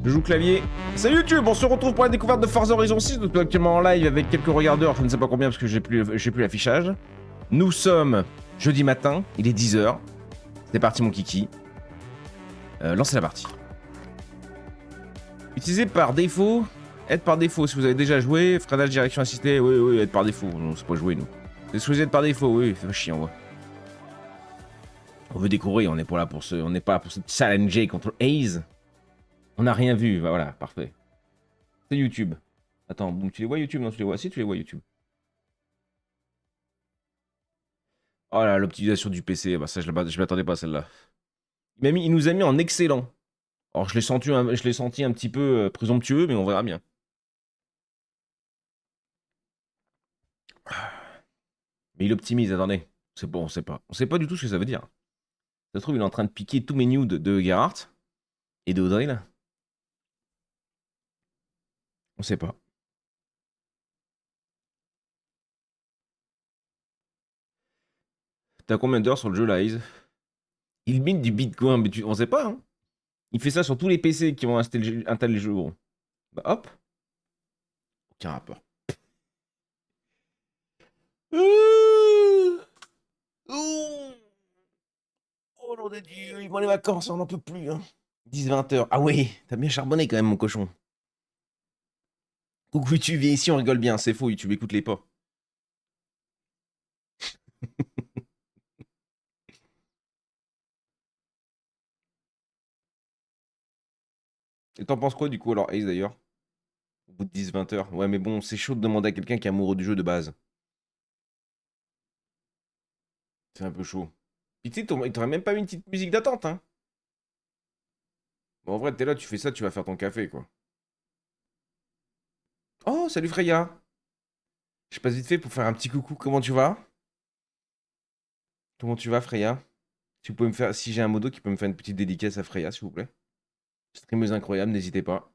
Je joue clavier. Salut YouTube, on se retrouve pour la découverte de Forza Horizon 6. Nous sommes actuellement en live avec quelques regardeurs, je ne sais pas combien parce que j'ai plus l'affichage. Nous sommes jeudi matin, il est 10h. C'est parti mon kiki. Lancez la partie. Utilisez par défaut, aide par défaut. Si vous avez déjà joué, freinage, direction assistée, oui, aide par défaut. On ne sait pas jouer nous. C'est choisi aide par défaut, oui, c'est chiant, ouais. On veut découvrir, on n'est pas là pour se challenger contre Haze. On n'a rien vu, voilà, parfait. C'est YouTube. Attends, boum, tu les vois YouTube? Non, tu les vois. Si, tu les vois YouTube. Oh là, l'optimisation du PC, bah ça, je m'attendais pas à celle-là. Il nous a mis en excellent. Alors, je l'ai senti un petit peu présomptueux, mais on verra bien. Mais il optimise, attendez. C'est bon, on sait pas. On sait pas du tout ce que ça veut dire. Ça se trouve, il est en train de piquer tous mes nudes de Gerhardt et de Audrey. On sait pas. T'as combien d'heures sur le jeu, Lize? Il mine du Bitcoin, mais on sait pas, hein. Il fait ça sur tous les PC qui vont installer le jeu, gros. Bah hop. Aucun rapport. Oh nom de Dieu, il vont les vacances, on n'en peut plus, hein. 10-20 heures. Ah oui, t'as bien charbonné quand même, mon cochon. Coucou YouTube, viens ici, on rigole bien. C'est faux, YouTube, écoute-les pas. Et t'en penses quoi du coup alors, Ace d'ailleurs? Au bout de 10-20 heures. Ouais, mais bon, c'est chaud de demander à quelqu'un qui est amoureux du jeu de base. C'est un peu chaud. Puis tu sais, il t'aurait même pas mis une petite musique d'attente, hein. Bon, en vrai, t'es là, tu fais ça, tu vas faire ton café, quoi. Oh, salut Freya. Je passe vite fait pour faire un petit coucou. Comment tu vas? Comment tu vas, Freya? Si vous pouvez me faire, si j'ai un modo qui peut me faire une petite dédicace à Freya, s'il vous plaît. Streameuse incroyable, n'hésitez pas.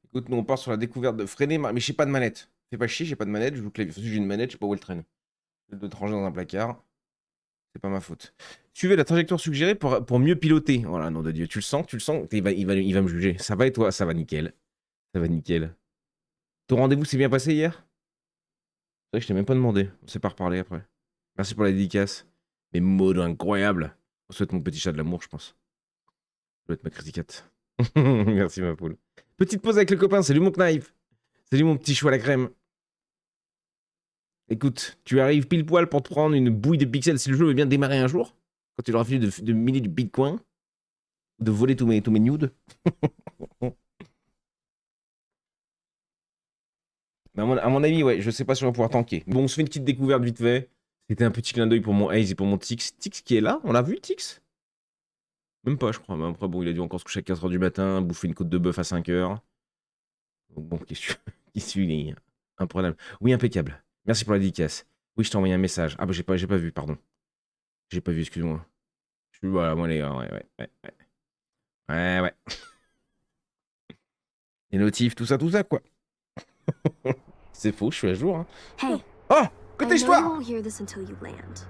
Écoute, nous on part sur la découverte de freiner, mais j'ai pas de manette. Fais pas chier, j'ai pas de manette, je joue clavier. J'ai une manette, je sais pas où elle traîne. Je dois te ranger dans un placard. C'est pas ma faute. Suivez la trajectoire suggérée pour mieux piloter. Voilà, nom de Dieu. Tu le sens, il va me juger. Ça va et toi? Ça va nickel. Ça va nickel. Ton rendez-vous s'est bien passé hier? C'est vrai que je t'ai même pas demandé. On s'est pas reparlé après. Merci pour la dédicace. Mais mode incroyable. On souhaite mon petit chat de l'amour, je pense. Ça doit être ma criticate. Merci ma poule. Petite pause avec le copain. Salut mon knife. Salut mon petit chou à la crème. Écoute, tu arrives pile poil pour te prendre une bouille de pixels si le jeu veut bien démarrer un jour. Quand tu leur as fini de miner du bitcoin. De voler tous mes nudes. Mais à mon avis, ouais, je sais pas si on va pouvoir tanker. Bon, on se fait une petite découverte vite fait. C'était un petit clin d'œil pour mon Haze et pour mon Tix. Tix qui est là, on l'a vu, Tix? Même pas, je crois. Mais après, bon, il a dû encore se coucher à 4h du matin, bouffer une côte de bœuf à 5h. Donc bon, qu'est-ce qu'il est imprenable. Oui, impeccable. Merci pour la dédicace. Oui, je t'ai envoyé un message. Ah bah j'ai pas vu, pardon. J'ai pas vu, excuse-moi. Voilà, moi les gars, ouais. Ouais. Les notifs, tout ça, quoi. C'est faux, je suis à jour, hein. Hey. Oh, côté histoire. I know you won't hear this until you land.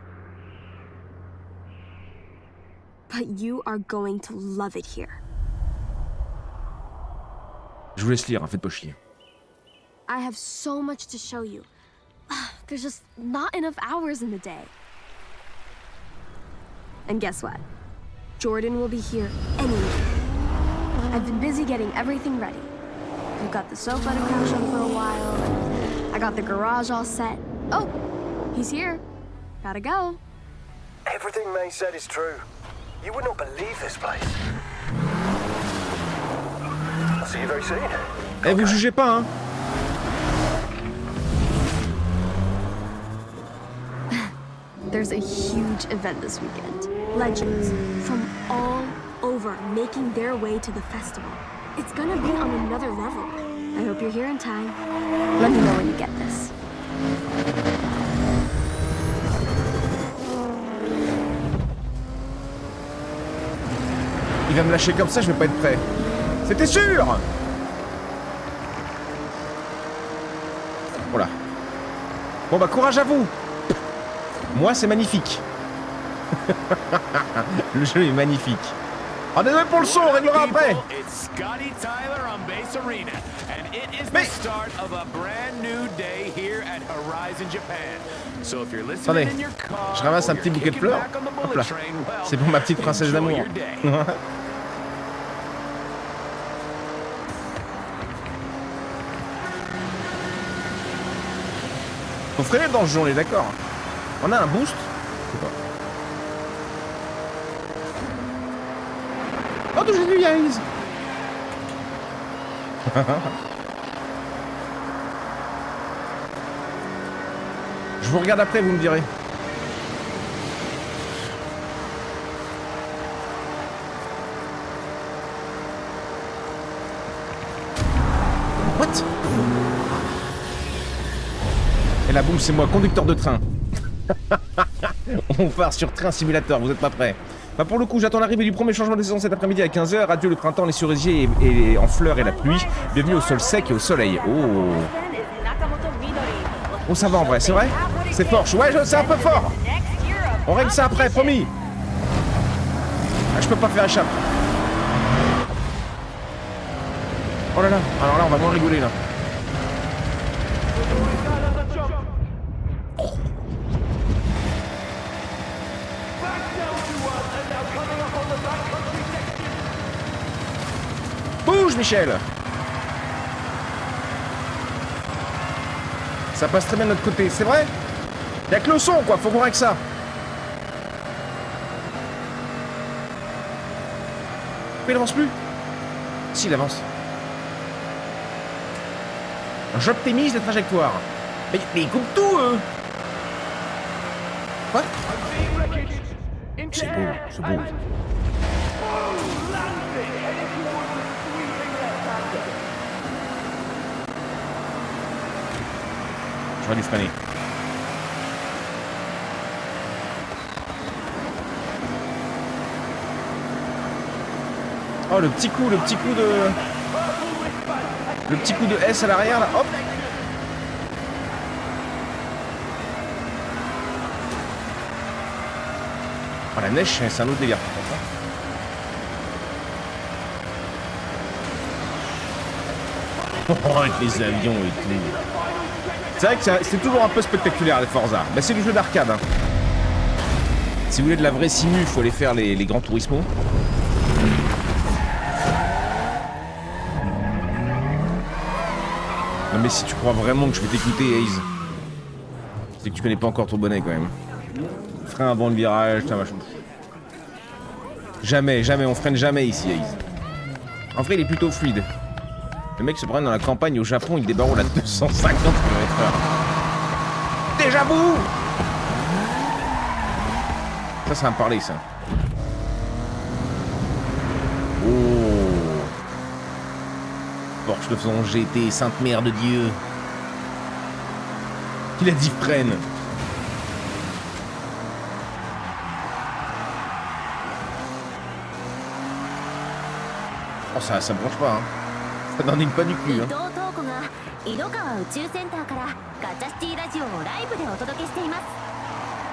But you are going to love it here. Je vous laisse lire, hein, faites pas chier. I have so much to show you. There's just not enough hours in the day. And guess what? Jordan will be here anyway. I've been busy getting everything ready. I've got the sofa to crash on for a while. I got the garage all set. Oh, he's here. Gotta go. Everything May said is true. You would not believe this place. I'll see you very soon. Eh, vous jugez pas, hein. There's a huge event this weekend. Legends from all over making their way to the festival. It's gonna be on another level. I hope you're here in time. Let me know when you get this. Il va me lâcher comme ça, je vais pas être prêt. C'était sûr. Voilà. Bon bah courage à vous. Moi c'est magnifique. Le jeu est magnifique. Ah, désolé pour le son, on réglera après. It's Scotty Tyler on Base Arena, and it is Mais- the start of a brand new day here at Horizon Japan. So if you're Attendez, listening in your car, je ramasse or un petit you're bouquet de kicking fleurs. back on the Hop bullet là. train, well, C'est pour ma petite princesse enjoy d'amour. your day. Faut freiner dans ce jeu, on est d'accord. On a un boost. Je sais pas. Oh, d'où j'ai vu Yaris. Je vous regarde après, vous me direz. What? Et là, boum, c'est moi, conducteur de train. On part sur Train Simulator, vous êtes pas prêts? Bah pour le coup, j'attends l'arrivée du premier changement de saison cet après-midi à 15h. Adieu le printemps, les cerisiers et en fleurs et la pluie. Bienvenue au sol sec et au soleil. Oh, oh ça va en vrai, c'est vrai? C'est fort, ouais, c'est un peu fort. On règle ça après, promis. Ah, je peux pas faire échappe. Oh là là, alors là, on va moins rigoler là. Bouge, Michel! Ça passe très bien de notre côté, c'est vrai? Y'a que le son, quoi, faut voir avec ça. Mais il avance plus? Si, il avance. J'optimise les trajectoires. Mais ils coupent tout, eux! Quoi? C'est beau, c'est beau. J'aurais dû freiner. Oh, le petit coup de... Le petit coup de S à l'arrière, là, hop. Oh, la neige, c'est un autre délire, par contre. Oh, avec les avions et tout. C'est vrai que c'est toujours un peu spectaculaire, les Forza. Bah, c'est du jeu d'arcade. Hein. Si vous voulez de la vraie simu, il faut aller faire les Gran Turismo. Non mais si tu crois vraiment que je vais t'écouter, Ace, c'est que tu connais pas encore ton bonnet quand même. Frein avant le virage, putain, machin. Jamais, on freine jamais ici, Ace. En vrai, il est plutôt fluide. Le mec se promène dans la campagne au Japon, il débarroule à 250 km/h. Déjà bout. Ça va me parler, ça. Oh. Porsche 911 GT, Sainte Mère de Dieu. Il a dit freine. Oh, ça branche pas, hein. Ça n'en est pas du cul, hein. 井戸川宇宙センターからガチャシティラジオをライブでお届けしています。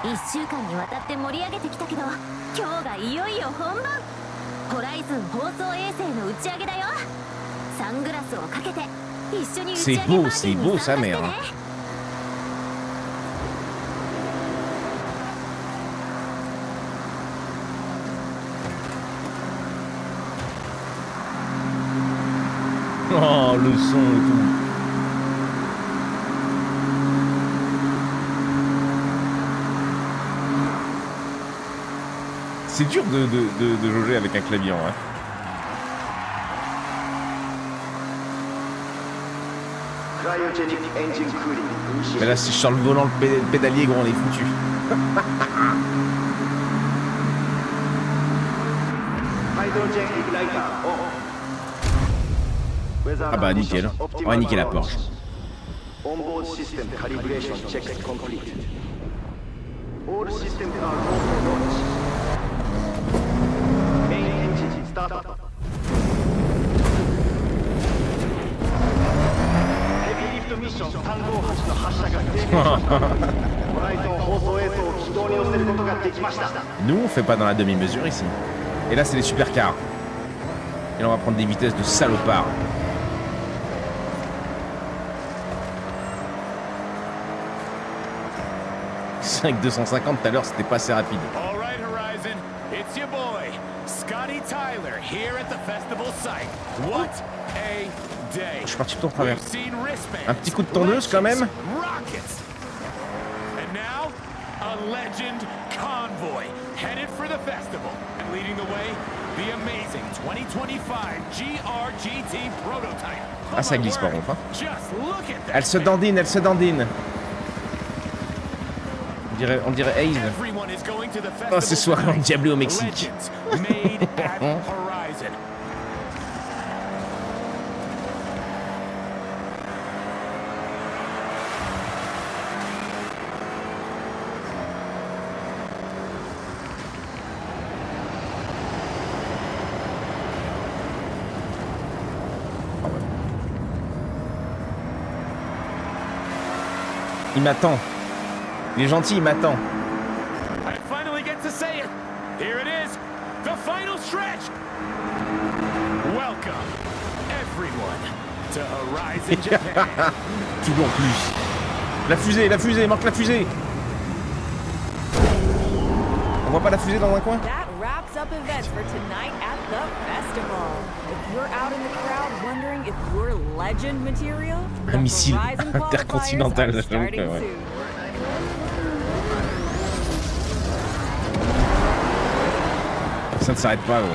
1週間にわたって盛り上げてきたけど、今日がいよいよ本番。ホライズン放送衛星の打ち上げだよ。サングラスをかけて一緒に打ち上げパーティーに参加してね。Oh, le son et tout. C'est dur de jauger avec un clavier, hein. Mais là, si je sors le volant, le pédalier, gros, on est foutu. Ah bah nickel, on va niquer la Porsche. Nous, on fait pas dans la demi-mesure ici. Et là, c'est les supercars. Et là, on va prendre des vitesses de salopard. Avec 250 tout à l'heure, c'était pas assez rapide. All right, Horizon, it's your boy, Scotty Tyler, here at the festival site. What a day. Je suis parti tout en travers. We've seen wristbands, Un petit coup de tondeuse quand même. rockets. And now, a legend convoy headed for the festival. And leading the way, the amazing 2025 GRGT prototype. Ah, ça glisse par Oh my contre. Hein. word, just look at that Elle se thing. dandine, elle se dandine. On dirait Haze. Everyone is going to the Oh, festival ce soir tonight. endiablé au Mexique. Legends made at Horizon. Il m'attend. Il est gentil, il m'attend. I finally get to say it. Here it is, the final stretch. Welcome, everyone, to Horizon Japan. Toujours plus. La fusée, manque la fusée. On voit pas la fusée dans un coin? That wraps up events for tonight at the festival. If you're out in the crowd wondering if you're legend material, Un missile Horizon qualifiers intercontinental, are j'avoue que, starting ouais. soon. Ça ne s'arrête pas, gros.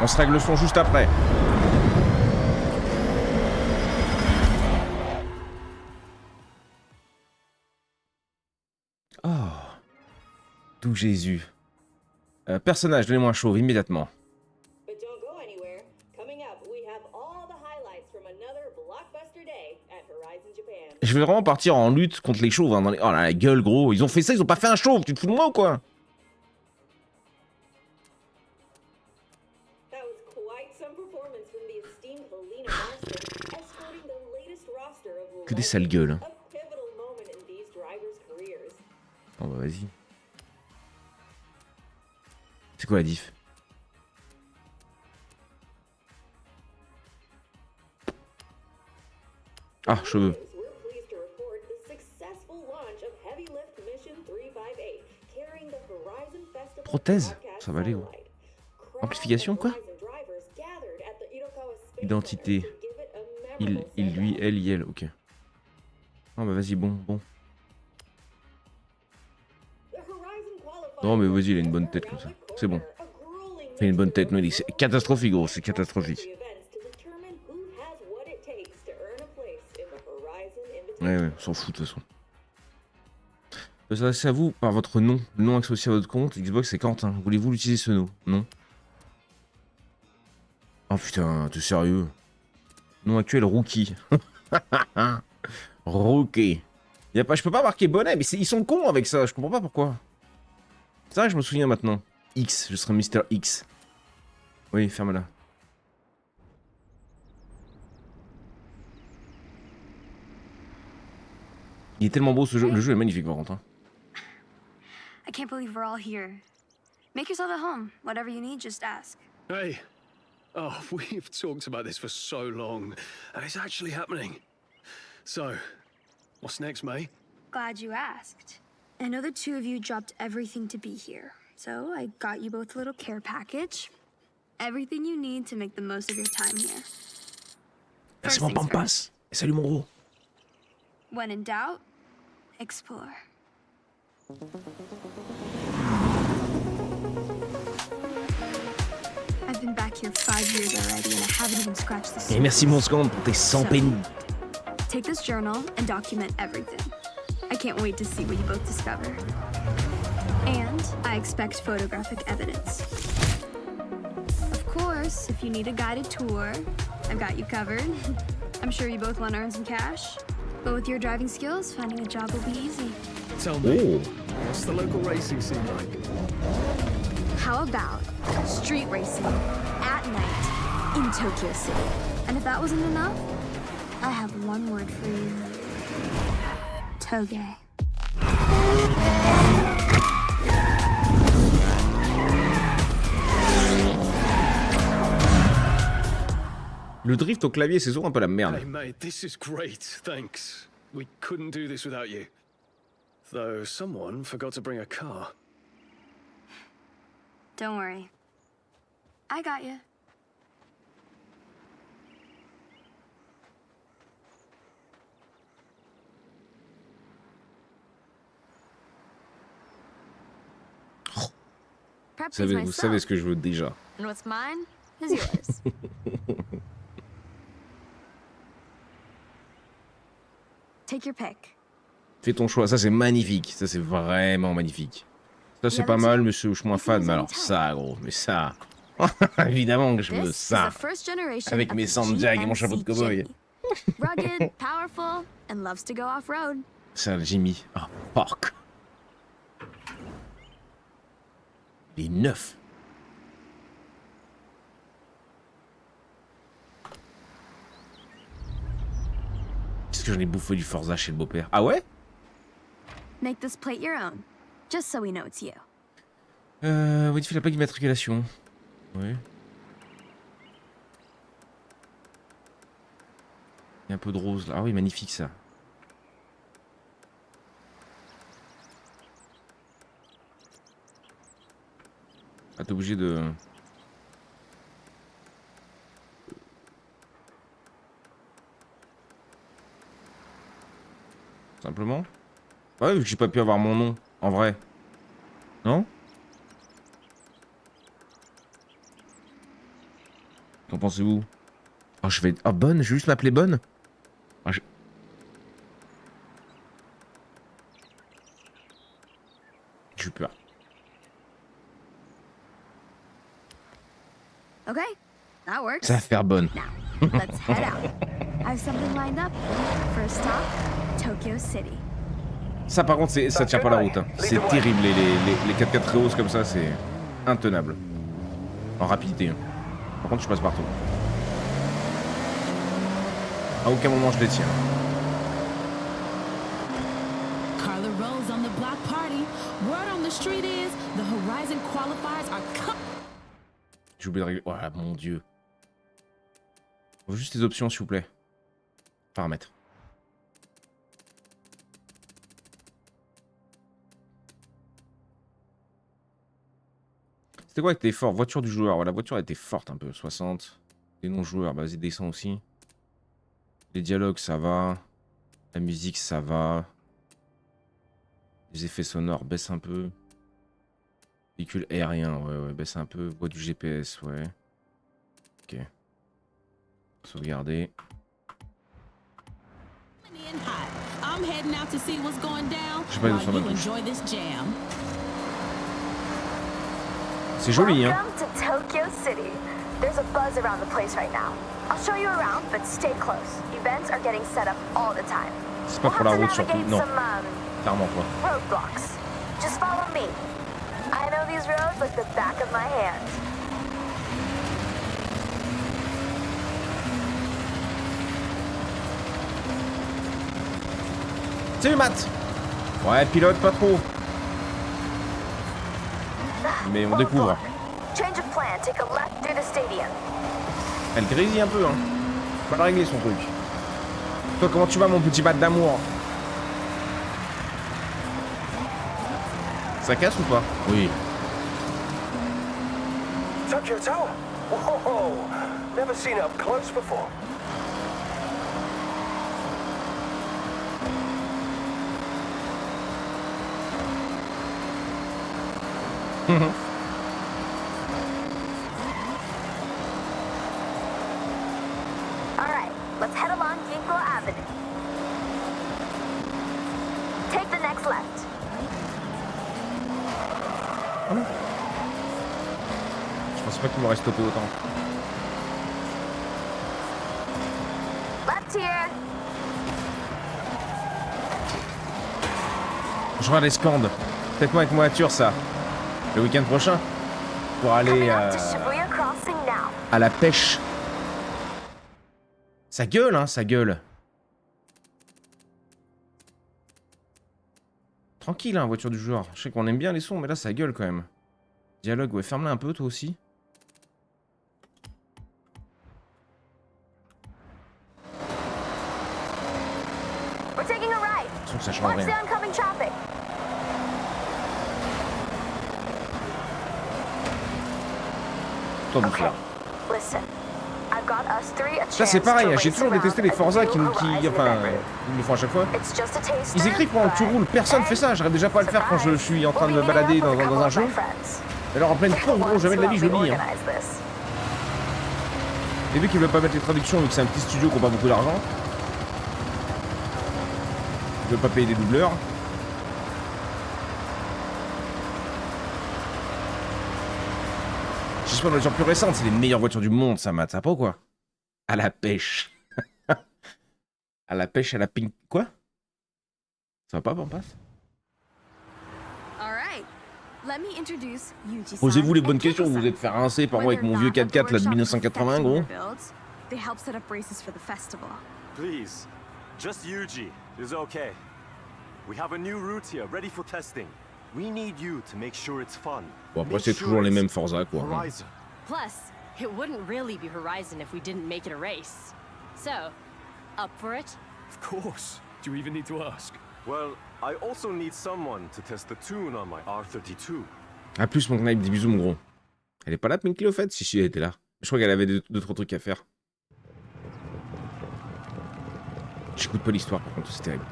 On se règle le son juste après. Oh. D'où Jésus. Personnage, donnez-moi un chauve immédiatement. But don't go anywhere. Coming up, we have all the highlights from another blockbuster day at Horizon Japan. Je vais vraiment partir en lutte contre les chauves. Hein, dans les... Oh là, la gueule, gros. Ils ont fait ça, ils ont pas fait un chauve. Tu te fous de moi ou quoi? That was quite some performance from the esteemed Helena Master, escorting the latest roster of Que des sales gueules. Hein. a pivotal moment in these drivers' careers. Oh bah vas-y. C'est quoi la diff? Ah, cheveux. We're pleased to report the successful launch of Heavy Lift Mission 358, carrying the Horizon Festival Prothèse? broadcast Ça va aller, gros. satellite. Amplification, quoi? Horizon drivers gathered at the Itokawa Space Identité. Center to give it a Il, memorable lui, send-off. elle, il, ok. Oh bah vas-y, bon. The Horizon qualifier Non mais vas-y, il a une bonne tête comme ça. C'est bon. Il a une bonne tête, non, c'est catastrophique, gros, c'est catastrophique. Ouais, on s'en fout de toute façon. Je vais s'adresser à vous par votre nom. Le nom associé à votre compte Xbox, c'est Quentin. Voulez-vous l'utiliser ce nom? Non. Oh putain, t'es sérieux? Nom actuel, Rookie. Rookie. Y a pas, je peux pas marquer bonnet, mais ils sont cons avec ça, je comprends pas pourquoi. Ça, je me souviens maintenant. X, je serai Mr. X. Oui, ferme-la. Il est tellement beau ce jeu, le jeu est magnifique par contre. Hein. I can't believe we're all here. Make yourself at home. Whatever you need, just ask. Hey. Oh, we've talked about this for so long, and it's actually happening. So, what's next, May? Glad you asked. I know the two of you dropped everything to be here. So I got you both a little care package. Everything you need to make the most of your time here. Merci mon pampas. Et salut mon gros. When in doubt, explore. I've been back here 5 years already and I haven't even scratched the Et surface. merci mon seconde pour tes 100 pennies. Take this journal and document everything. I can't wait to see what you both discover. And I expect photographic evidence. Of course, if you need a guided tour, I've got you covered. I'm sure you both want to earn some cash. But with your driving skills, finding a job will be easy. Tell me, Oh. what's the local racing scene like? How about street racing at night in Tokyo City? And if that wasn't enough, I have one word for you. Toge. Le drift au clavier, c'est souvent un peu la merde. Hey, mate, this is great. Thanks. We couldn't do this without you. Though someone forgot to bring a car. Don't worry. I got you. Vous savez ce que je veux déjà. And what's mine is yours. Take your pick. Fais ton choix. Ça, c'est magnifique. Ça, c'est vraiment magnifique. Ça, c'est pas mal, mais je suis moins fan. Mais alors, ça, gros. Mais ça. Évidemment que je veux ça. Avec mes sandbags et mon chapeau de cow-boy. Rugged, powerful, and loves to go off-road. Ça, j'ai mis. Oh, fuck. Il est neuf. Est-ce que j'en ai bouffé du Forza chez le beau-père? Ah ouais? Make this plate your own, just so we know it's you. Modifie la plaque d'immatriculation. Oui. Il y a un peu de rose là. Ah oui, magnifique ça. Ah, t'es obligé de... Simplement. Ouais, vu que j'ai pas pu avoir mon nom, en vrai. Non? Qu'en pensez-vous? Oh, je vais... Ah, Bonne? Je vais juste m'appeler Bonne? Ah, j'ai peur. Okay, that works. Ça va faire Bonne. Now, let's head out. I have something lined up. First stop, Tokyo City. Ça, par contre, ça tient pas la route. Hein. C'est terrible, les 4x4 très hausses comme ça, c'est intenable. En rapidité. Hein. Par contre, je passe partout. À aucun moment, je les tiens. Carla Rose on the block party. Word on the street is the Horizon qualifiers are J'ai oublié de régler. Oh mon dieu. On veut juste les options, s'il vous plaît. Paramètres. C'était quoi avec tes forts? Voiture du joueur. Voilà, la voiture était forte un peu. 60. Les non-joueurs, bah, vas-y, descends aussi. Les dialogues, ça va. La musique, ça va. Les effets sonores, baisse un peu. Véhicule aérien, ouais, baisse un peu. Voie du GPS, ouais. Ok. Sauvegarder. Je sais pas où ça va toucher. C'est joli, hein. Welcome to Tokyo City. There's a buzz around the place right now. I'll show you around, but stay close. Events are getting set up all the time. C'est pas pour la route surtout, non. Clairement pas. Roadblocks. Just follow me. I know these roads like the back of my hand. Salut Matt. Ouais, pilote pas trop. Mais on découvre. Change of plan. Take a left through the stadium. Elle grésille un peu, hein. Faut pas régler son truc. Toi, comment tu vas, mon petit bat d'amour? Ça casse ou pas? Oui. Tokyo Tower? Whoa! Never seen it up close before. Alright, let's head along Ginko Avenue. Take the next left. Je pensais pas qu'il m'aurait stoppé autant. Left here. Je regarde les scans. Peut-être moi avec ma voiture, ça. Le week-end prochain. Pour aller à la pêche. Ça gueule, hein, ça gueule. Tranquille, hein, voiture du joueur. Je sais qu'on aime bien les sons, mais là, ça gueule quand même. Dialogue, ouais, ferme-la un peu, toi aussi. ça change Watch the rien. oncoming traffic. Toi, douceur. Listen. I've got us three a Ça c'est chance pareil, to hein, j'ai race toujours détesté les around Forza a qui new nous... Horizon Enfin, Event. ils le font à chaque fois. It's just a taster, Ils écrivent pendant que tu but roules, personne fait ça, j'arrive déjà pas à le faire quand je suis en train de me balader dans un jeu. Alors en pleine course, gros, jamais de la vie je lis. Hein. Et vu qu'ils veulent pas mettre les traductions, vu que c'est un petit studio qui n'a pas beaucoup d'argent, ils veulent pas payer des doubleurs. J'espère dans les voitures plus récentes, c'est les meilleures voitures du monde, ça, Matt, ça va pas ou quoi? À la pêche. À la pêche, à la ping... Quoi? Ça va pas, Pampas? Posez-vous les bonnes questions, vous êtes fait rincer par moi avec mon vieux 4x4 là de 1980, gros. They help set up races for the festival. Please, just Yuji is okay. We have a new route here, ready for testing. We need you to make sure it's fun. Bon, après, c'est toujours les mêmes Forza, quoi. Horizon. Plus, it wouldn't really be Horizon if we didn't make it a race. So, up for it? Of course. Do you even need to ask? Well, I also need someone to test the tune on my R32. A plus, mon knife, des bisous, mon gros. Elle est pas là, Pinky, au fait? Si, elle était là. Je crois qu'elle avait deux, trois trucs à faire. J'écoute pas l'histoire, par contre, c'est terrible.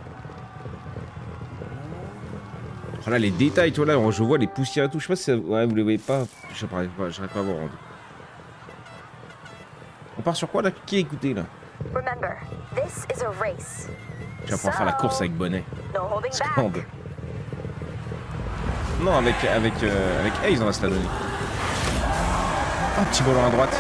Oh là, les détails, toi, là, je vois les poussières et tout. Je sais pas si ça... Ouais, vous les voyez pas. J'arrive pas à voir. On part sur quoi, là? Qui a écouté, là? Remember, this is a race. Je vais pouvoir faire la course avec Bonnet. No holding back. Scande. Non, avec Ace, on va se la donner. Ah, petit volant à droite.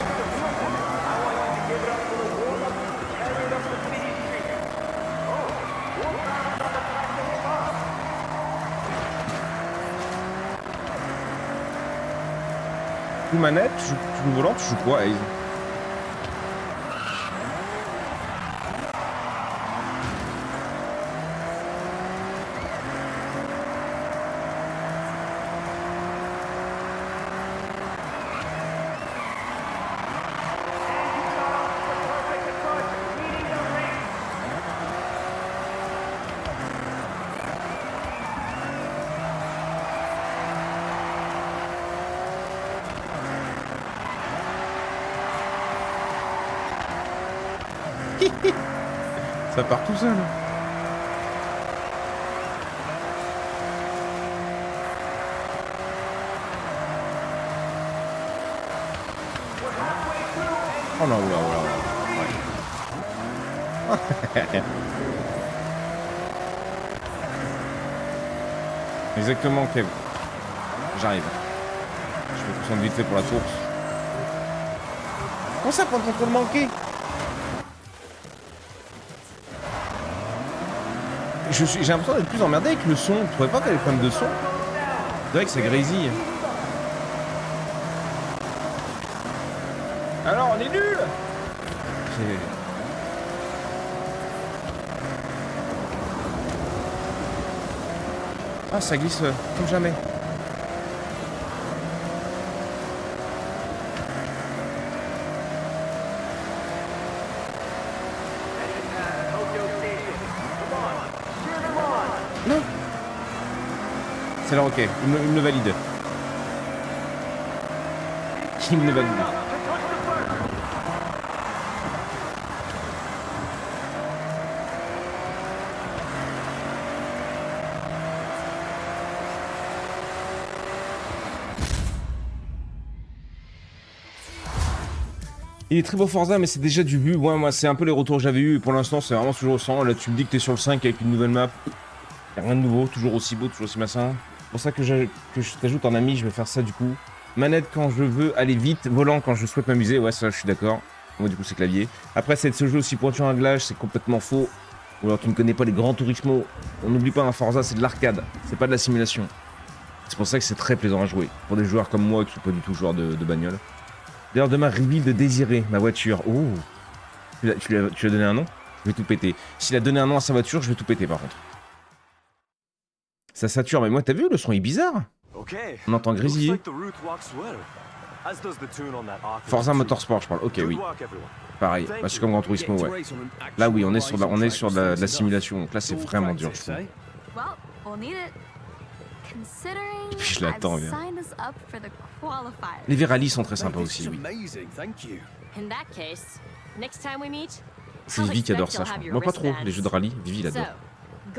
Coup manette, tu joues le volant, tu joues quoi, Ace? Ça part tout seul. Oh non, oula. Exactement, Kev. J'arrive. Je vais descendre vite fait pour la course. Comment ça, pendant qu'on le manquait? J'ai l'impression d'être plus emmerdé avec le son. Tu trouvais pas qu'il y avait des problèmes de son? C'est vrai que ça grésille. Alors, on est nuls! Ah, ça glisse comme jamais. Non. C'est alors ok, il me le valide. Il me le valide. Il est très beau Forza, mais c'est déjà du vu. Ouais, moi, c'est un peu les retours que j'avais eu. Pour l'instant, c'est vraiment toujours au 100. Là, tu me dis que t'es sur le 5 avec une nouvelle map. Y'a rien de nouveau, toujours aussi beau, toujours aussi massin. C'est pour ça que je t'ajoute en ami, je vais faire ça du coup. Manette quand je veux aller vite, volant quand je souhaite m'amuser. Ouais, ça, je suis d'accord. Moi, du coup, c'est clavier. Après, c'est ce jeu aussi pointu en réglage, c'est complètement faux. Ou alors, tu ne connais pas les grands Turismo. On n'oublie pas, un Forza, c'est de l'arcade. C'est pas de la simulation. C'est pour ça que c'est très plaisant à jouer. Pour des joueurs comme moi qui sont pas du tout joueurs de bagnole. D'ailleurs, demain, reveal de Désiré, ma voiture. Oh, tu lui as donné un nom? Je vais tout péter. S'il a donné un nom à sa voiture, je vais tout péter par contre. Ça sature, mais moi, t'as vu, le son est bizarre. Okay. On entend grésiller. Looks like the route walks well. as does the tune on that Arthur. Forza Motorsport, je parle. Ok, Good oui. work, everyone. Pareil. Bah, c'est comme Gran Turismo, ouais. Là, oui, on est sur de la simulation. Donc là, c'est vraiment dur, je trouve. Well, we'll need it. Considering Puis je l'attends, I've bien. signed us up for the qualifiers. Les Verali sont très sympas aussi, oui. Amazing, thank you. In that case, next time we meet, C'est Vivi qui adore ça, je crois. Moi, pas trop, les jeux de rallye. Vivi, il adore. So,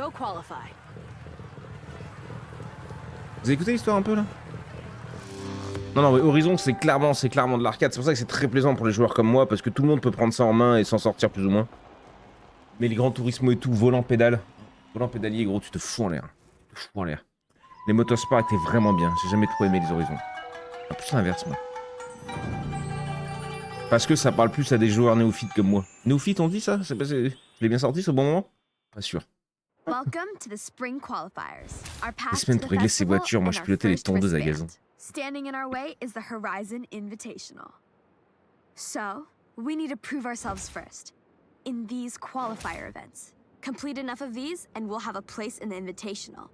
go qualify. Vous avez écouté l'histoire un peu, là? Non, non, mais Horizon, c'est clairement de l'arcade. C'est pour ça que c'est très plaisant pour les joueurs comme moi, parce que tout le monde peut prendre ça en main et s'en sortir plus ou moins. Mais les Gran Turismo et tout, volant pédalier, gros, tu te fous en l'air. Tu te fous en l'air. Les motosports étaient vraiment bien. J'ai jamais trop aimé les Horizons. En plus l'inverse, moi. Parce que ça parle plus à des joueurs néophytes comme moi. Néophytes, on dit ça? Je l'ai bien sorti, ce bon moment? Pas sûr. Welcome to the spring qualifiers. Our path Les semaines to the pour régler ses festival voitures, moi and je our pilotais les first tondeuses à wristband. gazon. Standing in our way is the Horizon Invitational. So, we need to prove ourselves first in these qualifier events. Complete enough of these and we'll have a place in the Invitational.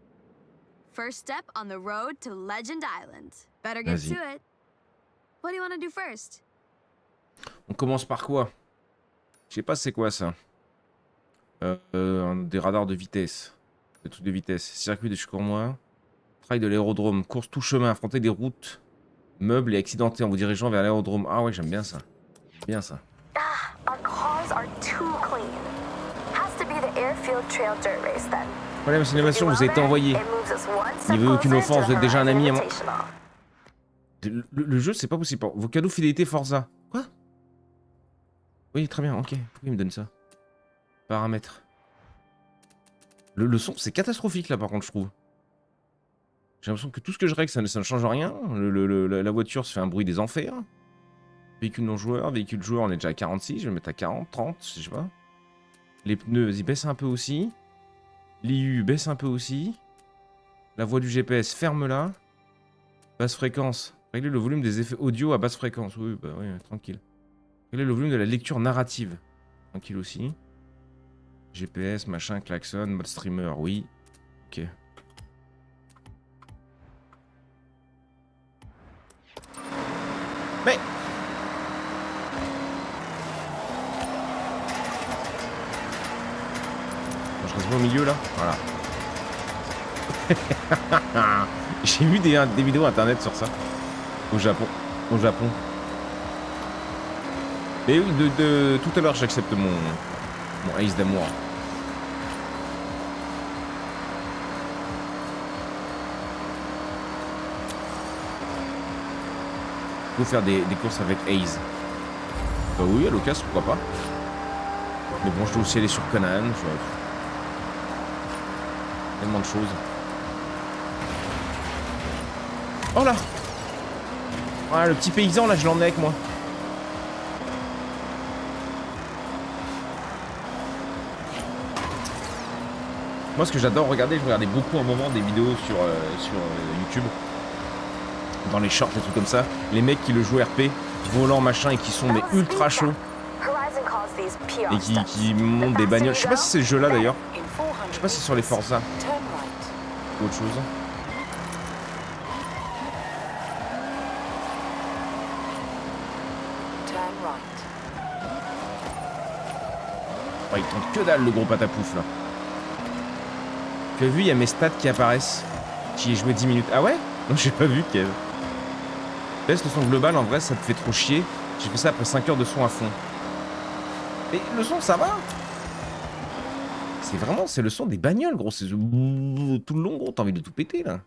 First step on the road to Legend Island. Better get Vas-y. to it. What do you want to do first? On commence par quoi? Je sais pas c'est quoi ça. Des radars de vitesse. Des trucs de vitesse. Circuit de Chicourmois. Trail de l'aérodrome. Course tout chemin. Affronter des routes meubles et accidentées en vous dirigeant vers l'aérodrome. Ah ouais, j'aime bien ça. Bien ça. Our cars are too clean. Has to be the airfield trail dirt race then. Problème cinémation, vous avez été envoyé. Il n'y avait aucune offense, vous êtes déjà un ami à moi. Le jeu, c'est pas possible. Vos cadeaux fidélité Forza. Quoi? Oui, très bien, ok. Pourquoi il me donne ça? Paramètres. Le son, c'est catastrophique là par contre, je trouve. J'ai l'impression que tout ce que je règle, ça ne change rien. La voiture se fait un bruit des enfers. Véhicule non joueur, véhicule joueur, on est déjà à 46. Je vais mettre à 40, 30, je sais pas. Les pneus, vas-y, baisse un peu aussi. L'IU baisse un peu aussi. La voix du GPS, ferme-la. Basse fréquence. Régler le volume des effets audio à basse fréquence. Oui, bah oui, tranquille. Régler le volume de la lecture narrative. Tranquille aussi. GPS, machin, klaxon, mode streamer, oui. Ok. Mais... je reste au milieu là, voilà. J'ai vu des vidéos internet sur ça. Au Japon. Et oui, de tout à l'heure j'accepte mon ace d'amour. Faut faire des courses avec Ace. Bah oui, à l'occasion, pourquoi pas. Mais bon, je dois aussi aller sur Conan. Tellement de choses. Oh là! Ah, le petit paysan là, je l'emmène avec moi. Moi, ce que j'adore regarder, je regardais beaucoup à un moment des vidéos sur YouTube. Dans les shorts, des trucs comme ça. Les mecs qui le jouent RP, volant machin, et qui sont mais ultra chauds. Et qui montent des bagnoles. Je sais pas si c'est ce jeu là d'ailleurs. Je sais pas si c'est sur les Forza. Ou autre chose. Oh, il tente que dalle le gros patapouf là. Tu as vu, il y a mes stats qui apparaissent. J'y ai joué 10 minutes. Ah ouais? Non, j'ai pas vu, Kev. Baisse le son global, en vrai, ça te fait trop chier. J'ai fait ça après 5 heures de son à fond. Et le son, ça va? C'est le son des bagnoles, gros. C'est tout le long, gros. T'as envie de tout péter, là.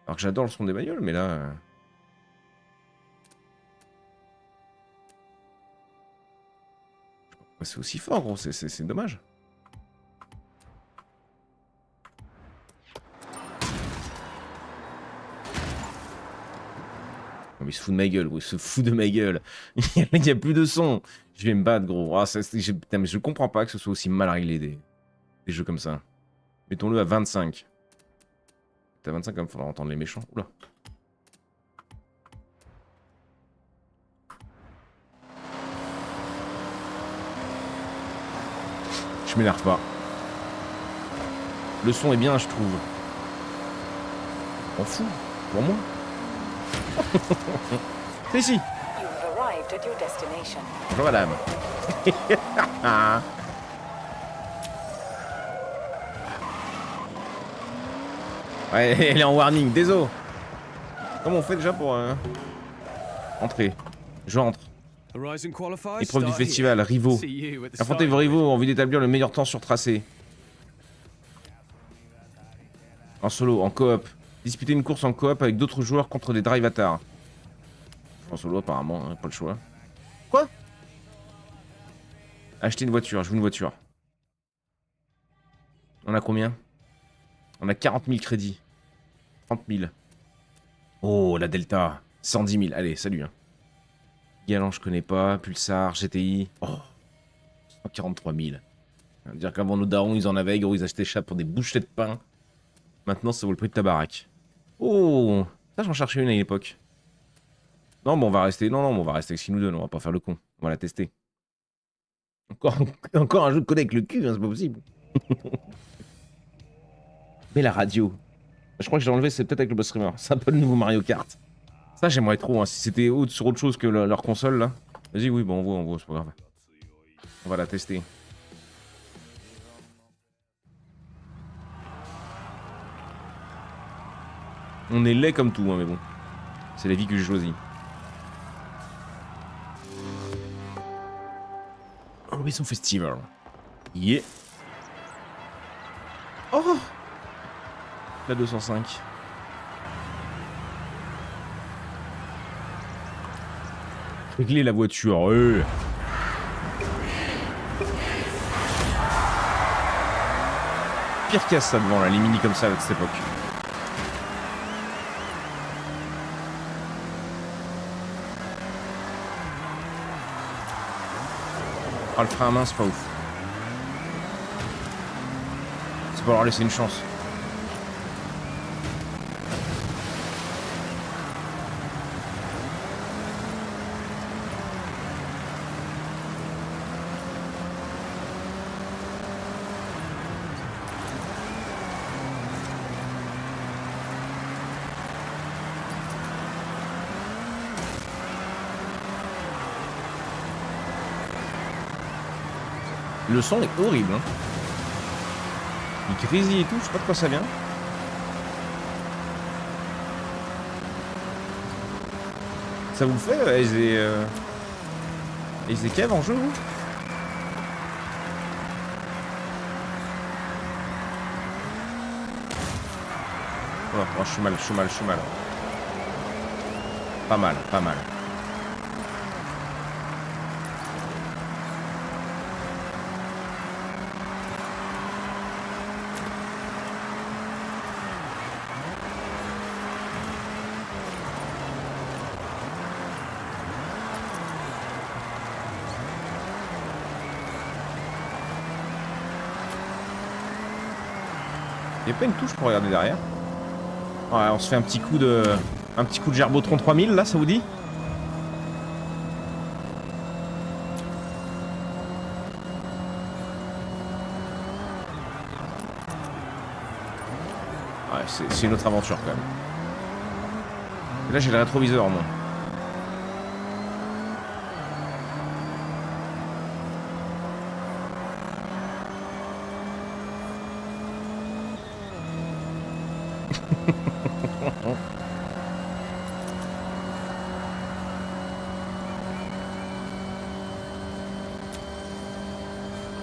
Alors que j'adore le son des bagnoles, mais là... C'est aussi fort, gros. C'est dommage. Non, mais il se fout de ma gueule, gros. Il se fout de ma gueule. Il n'y a plus de son. Je vais me battre, gros. Ah, putain, mais je comprends pas que ce soit aussi mal réglé des jeux comme ça. Mettons-le à 25. T'as 25, comme il faudra entendre les méchants. Oula. Je m'énerve pas. Le son est bien, je trouve. On fout, pour moi. C'est ici. You've arrived at your destination. Bonjour madame. Ouais, elle est en warning, désolé. Comment on fait déjà pour entrer? Je rentre. Horizon qualifiers. Épreuve du start here. festival, rivaux. See you at the Affrontez start. vos rivaux en vue d'établir le meilleur temps sur tracé. En solo, en coop. Disputez une course en coop avec d'autres joueurs contre des drive avatars. En solo apparemment, hein, pas le choix. Quoi? Acheter une voiture, je veux une voiture. On a combien? On a 40 000 crédits. 30 000. Oh, la Delta. 110 000. Allez, salut. Hein. Galant, je connais pas. Pulsar, GTI. Oh, 143 000. Ça veut dire qu'avant nos darons, ils en avaient, gros, ils achetaient ça pour des bouchées de pain. Maintenant, ça vaut le prix de ta baraque. Oh, ça, j'en cherchais une à l'époque. Non, mais on va rester. Non, mais on va rester avec ce qu'ils nous donnent. On va pas faire le con. On va la tester. Encore un jeu de connect avec le cul, hein, c'est pas possible. Mais la radio. Je crois que j'ai enlevé, c'est peut-être avec le boss streamer. C'est un peu le nouveau Mario Kart. Ça, j'aimerais trop. Hein. Si c'était sur autre chose que leur console, là. Vas-y, oui, bon, on voit, c'est pas grave. On va la tester. On est laid comme tout, hein, mais bon. C'est la vie que j'ai choisie. Horizon Festival. Yeah. Oh, la 205. Régler la voiture. Pire casse ça devant, là, les mini comme ça à cette époque. Oh, le frein à main, c'est pas ouf. C'est pas leur laisser une chance. Le son est horrible. Hein. Il grésille et tout, je sais pas de quoi ça vient. Ça vous fait Ace des Caves en jeu, vous? Oh, je suis mal. Pas mal. Y'a pas une touche pour regarder derrière? Ouais, on se fait un petit coup de Gerbotron 3000 là, ça vous dit? Ouais, c'est une autre aventure quand même. Et là j'ai le rétroviseur moi.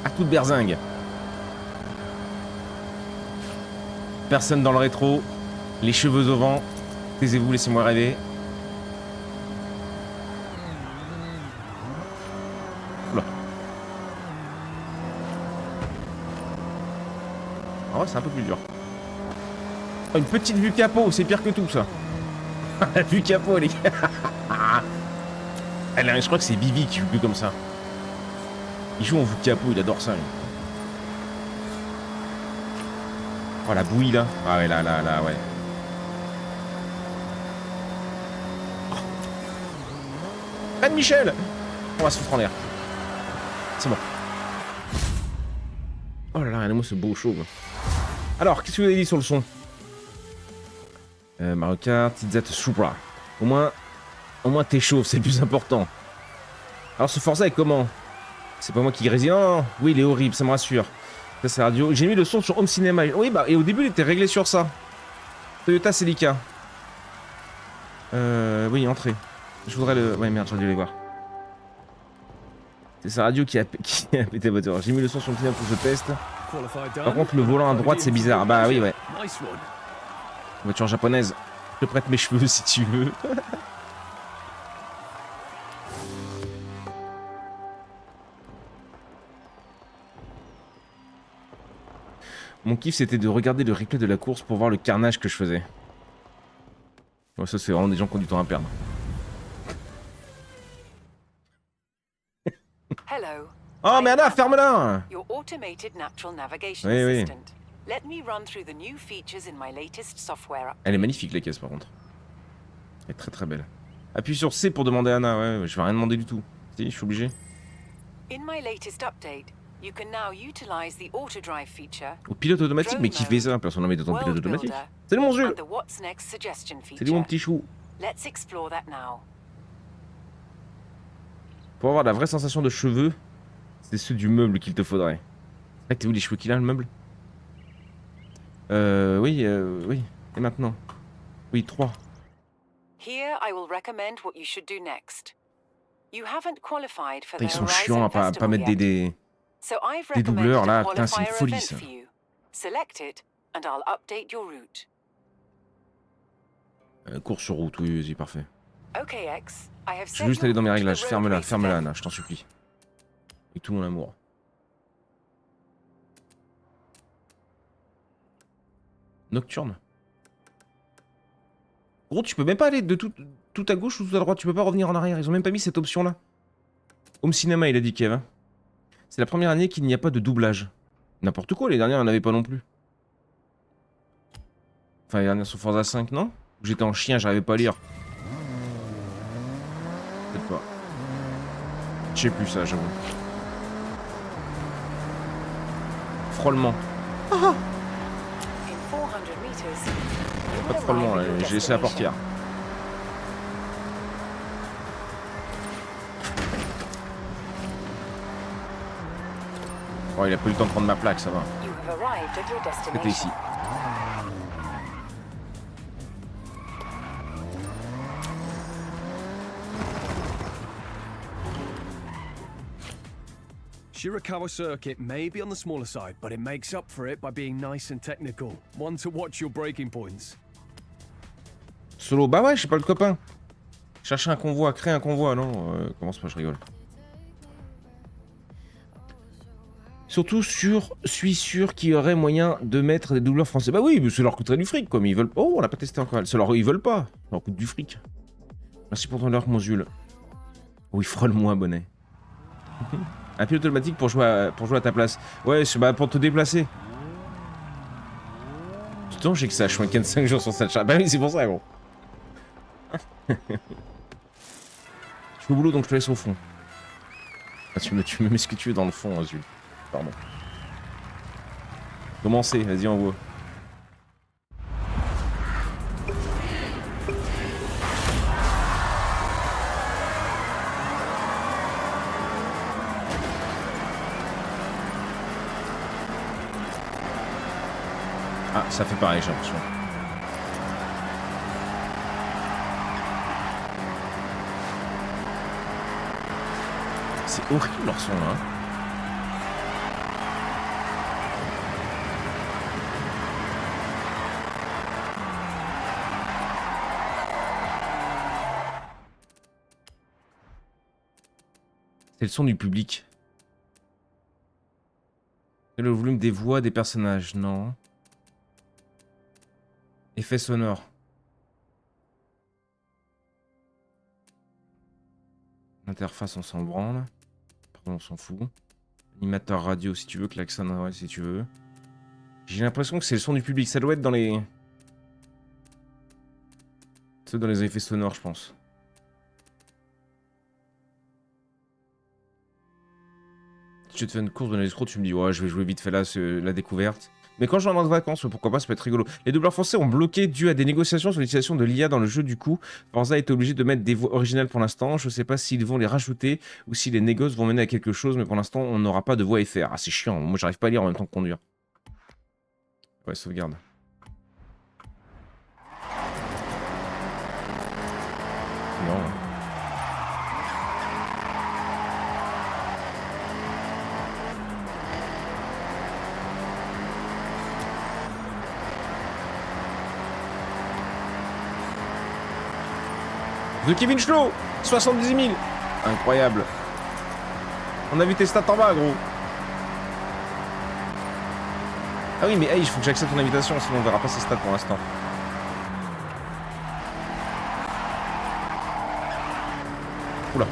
À toute berzingue. Personne dans le rétro. Les cheveux au vent. Taisez-vous, laissez-moi rêver. Oula. Ah ouais, c'est un peu plus dur. Oh, une petite vue capot, c'est pire que tout ça. La vue capot, elle est... je crois que c'est Vivi qui joue plus comme ça. Il joue en vue capot, il adore ça. Lui. Oh la bouillie là. Ah ouais, là, ouais. Oh. Reine Michel. On va se foutre en l'air. C'est bon. Oh là là, regardez-moi ce beau show. Alors, qu'est-ce que vous avez dit sur le son? Mario Kart, Tizat Supra. Au moins t'es chauve, c'est le plus important. Alors ce Forza est comment? C'est pas moi qui grésille. Non, oui, il est horrible, ça me rassure. Ça c'est radio. J'ai mis le son sur Home Cinema. Oui, bah, et au début il était réglé sur ça. Toyota Celica. Oui, entrée. Je voudrais le... Ouais, merde, j'aurais dû les voir. C'est sa radio qui a pété votre voiture. J'ai mis le son sur le cinéma pour que je teste. Par contre, le volant à droite, c'est bizarre. Bah oui, ouais. Voiture japonaise. Je te prête mes cheveux si tu veux. Mon kiff, c'était de regarder le replay de la course pour voir le carnage que je faisais. Ouais, ça, c'est vraiment des gens qui ont du temps à perdre. Hello. Oh, mais Anna, ferme-la! Your automated natural navigation Oui, oui. assistant. Let me run through the new features in my latest software. Elle est magnifique, la caisse, par contre. Elle est très très belle. Appuie sur C pour demander à Anna. Ouais, je vais rien demander du tout. Si, je suis obligé. In my latest update, you can now utilize the auto drive feature. Au pilote automatique, mais qui fait ça? Personne n'a mis d'autant de pilote automatique. Salut mon Jules! Salut mon petit chou! Let's explore that now. Pour avoir la vraie sensation de cheveux, c'est ceux du meuble qu'il te faudrait. C'est vrai que t'es où les cheveux qu'il a, le meuble? Oui. Et maintenant? Oui, 3. Here, I will recommend what you should do next. You haven't qualified for the Ils sont Horizon chiants à pas Festival mettre yet. des doubleurs là, putain, c'est une folie ça. Select it and I'll update your route. Cours sur route, oui, vas-y, parfait. Okay, X, I have Je vais juste aller dans mes réglages, ferme-la, Anna, je t'en supplie. Avec tout mon amour. Nocturne. Gros, tu peux même pas aller de tout à gauche ou tout à droite, tu peux pas revenir en arrière, ils ont même pas mis cette option là. Home Cinema, il a dit Kev. Hein. C'est la première année qu'il n'y a pas de doublage. N'importe quoi, les dernières, il n'y en avait pas non plus. Enfin, les dernières sur Forza 5, non? J'étais en chien, j'arrivais pas à lire. Peut-être pas. Je sais plus ça, j'avoue. Frôlement. In 400 Pas de frôlement, là, j'ai laissé la portière. Oh, il a pas eu le temps de prendre ma plaque, ça va. C'était ici. Shirakawa Circuit may be on the smaller side, but it makes up for it by being nice and technical. One to watch your breaking points. Solo, bah ouais, je suis pas le copain. Chercher un convoi, créer un convoi, non commence pas, je rigole. Surtout suis sûr qu'il y aurait moyen de mettre des doubleurs français. Bah oui, mais ça leur coûterait du fric, comme ils veulent. Oh, on l'a pas testé encore. Ils veulent pas. Ça leur coûte du fric. Merci pour ton heure, mon Jules. Oui, frôle-moi, bonnet. Un pilote automatique pour jouer à ta place. Ouais, bah, pour te déplacer. Putain, j'ai que ça, je suis 45 jours sur cette charge. Bah oui, c'est pour ça, gros. Je suis au boulot, donc je te laisse au fond. Ah, tu me mets ce que tu veux dans le fond, Jules. Pardon. Commencez, vas-y, envoie. Ah, ça fait pareil, j'ai l'impression. C'est horrible leur son là. C'est le son du public. C'est le volume des voix des personnages, non. Effet sonore. L'interface, on s'en branle. Pardon, on s'en fout. Animateur radio, si tu veux. Klaxon, ouais, si tu veux. J'ai l'impression que c'est le son du public. Ça doit être dans les... C'est dans les effets sonores, je pense. Si je te fais une course dans l'escroc, tu me dis, ouais, je vais jouer vite fait là, la découverte. Mais quand je rentre en vacances, pourquoi pas, ça peut être rigolo. Les doubleurs français ont bloqué dû à des négociations sur l'utilisation de l'IA dans le jeu. Du coup, Forza est obligé de mettre des voix originales pour l'instant. Je sais pas s'ils vont les rajouter ou si les négoces vont mener à quelque chose, mais pour l'instant, on n'aura pas de voix FR. Ah, c'est chiant. Moi, j'arrive pas à lire en même temps que conduire. Ouais, sauvegarde. Non. The Kevin Schlo 70 000. Incroyable. On a vu tes stats en bas, gros. Ah oui, mais hey, il faut que j'accepte ton invitation, sinon on verra pas ses stats pour l'instant. Oula.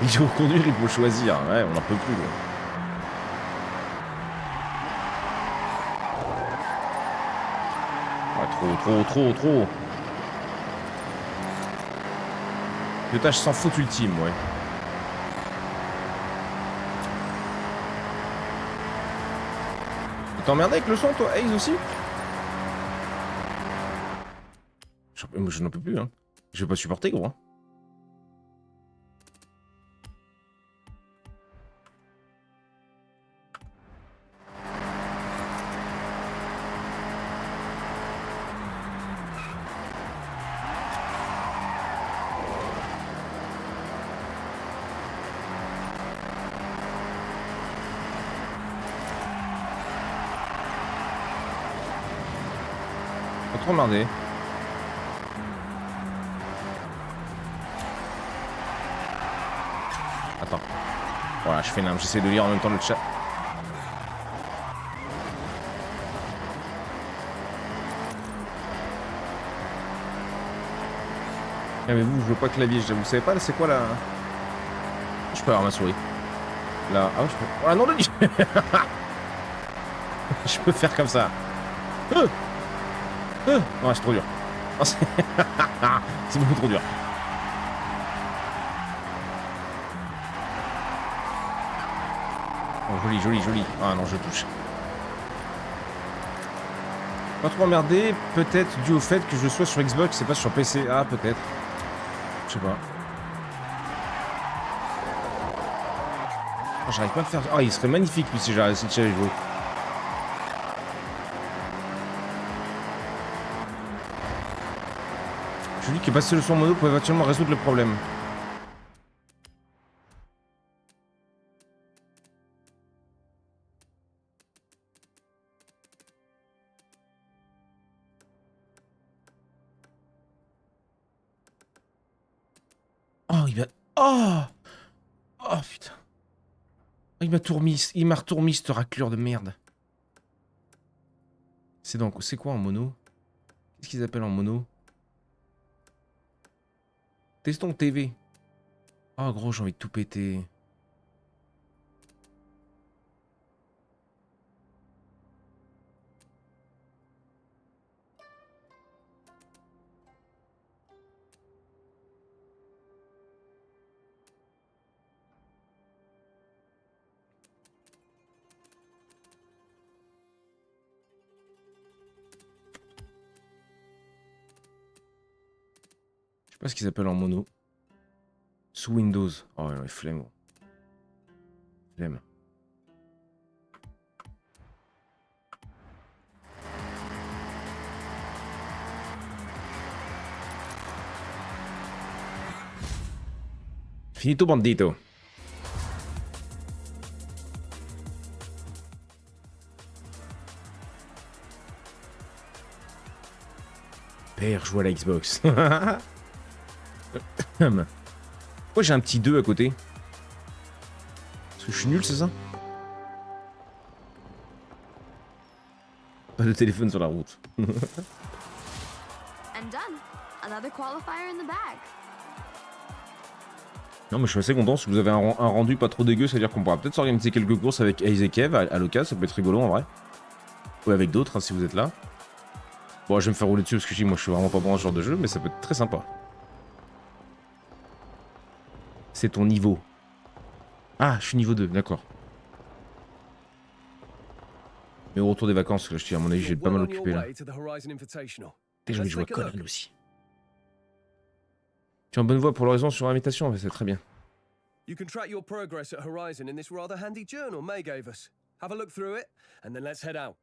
Il faut conduire, il faut choisir. Ouais, on n'en peut plus, gros. Trop. Pilotage sans faute ultime, ouais. Tu t'emmerdes avec le son, toi, Ace aussi? Je n'en peux plus, hein. Je vais pas supporter, gros. Hein. Pas trop emmerdé. Attends. Voilà, je fais n'importe, j'essaie de lire en même temps le chat. Ah mais vous, je veux pas clavier, vous savez pas, c'est quoi là? Je peux avoir ma souris. Là, ah ouais, je peux... Oh non, je peux faire comme ça. Non, c'est trop dur. Oh, c'est beaucoup trop dur. Oh, joli. Ah non, je touche. Pas trop emmerdé, peut-être dû au fait que je sois sur Xbox et pas sur PC. Ah, peut-être. Je sais pas. Oh, j'arrive pas à le faire. Ah, il serait magnifique lui si j'avais joué. Je dis que passer le son mono pouvait éventuellement résoudre le problème. Oh, il m'a... Oh putain. Il m'a retourmis cette raclure de merde. C'est donc... C'est quoi en mono? Qu'est-ce qu'ils appellent en mono? Testons TV. Oh gros, j'ai envie de tout péter. Je sais pas ce qu'ils appellent en mono. Sous Windows. Oh non, flemme. Flemme. Finito bandito. Père, joue à la Xbox. Pourquoi j'ai un petit 2 à côté? Parce que je suis nul, c'est ça? Pas de téléphone sur la route. And done. Another qualifier in the bag. Non mais je suis assez content, si vous avez un rendu pas trop dégueu, c'est-à-dire qu'on pourra peut-être s'organiser quelques courses avec Ace et Kev à l'occasion, ça peut être rigolo en vrai. Ou avec d'autres hein, si vous êtes là. Bon, je vais me faire rouler dessus parce que moi je suis vraiment pas bon dans ce genre de jeu, mais ça peut être très sympa. C'est ton niveau. Ah, je suis niveau 2, d'accord. Mais au retour des vacances, je te dis, à mon avis, je vais être pas mal Well on your occupé là. way to the Horizon Invitational. Et j'ai envie de Let's jouer à take a look. Conan aussi. Tu es en bonne voie pour l'horizon sur invitation, c'est très bien. You can track your progress at Horizon in this rather handy journal May gave us. Have a look through it, and then let's head out.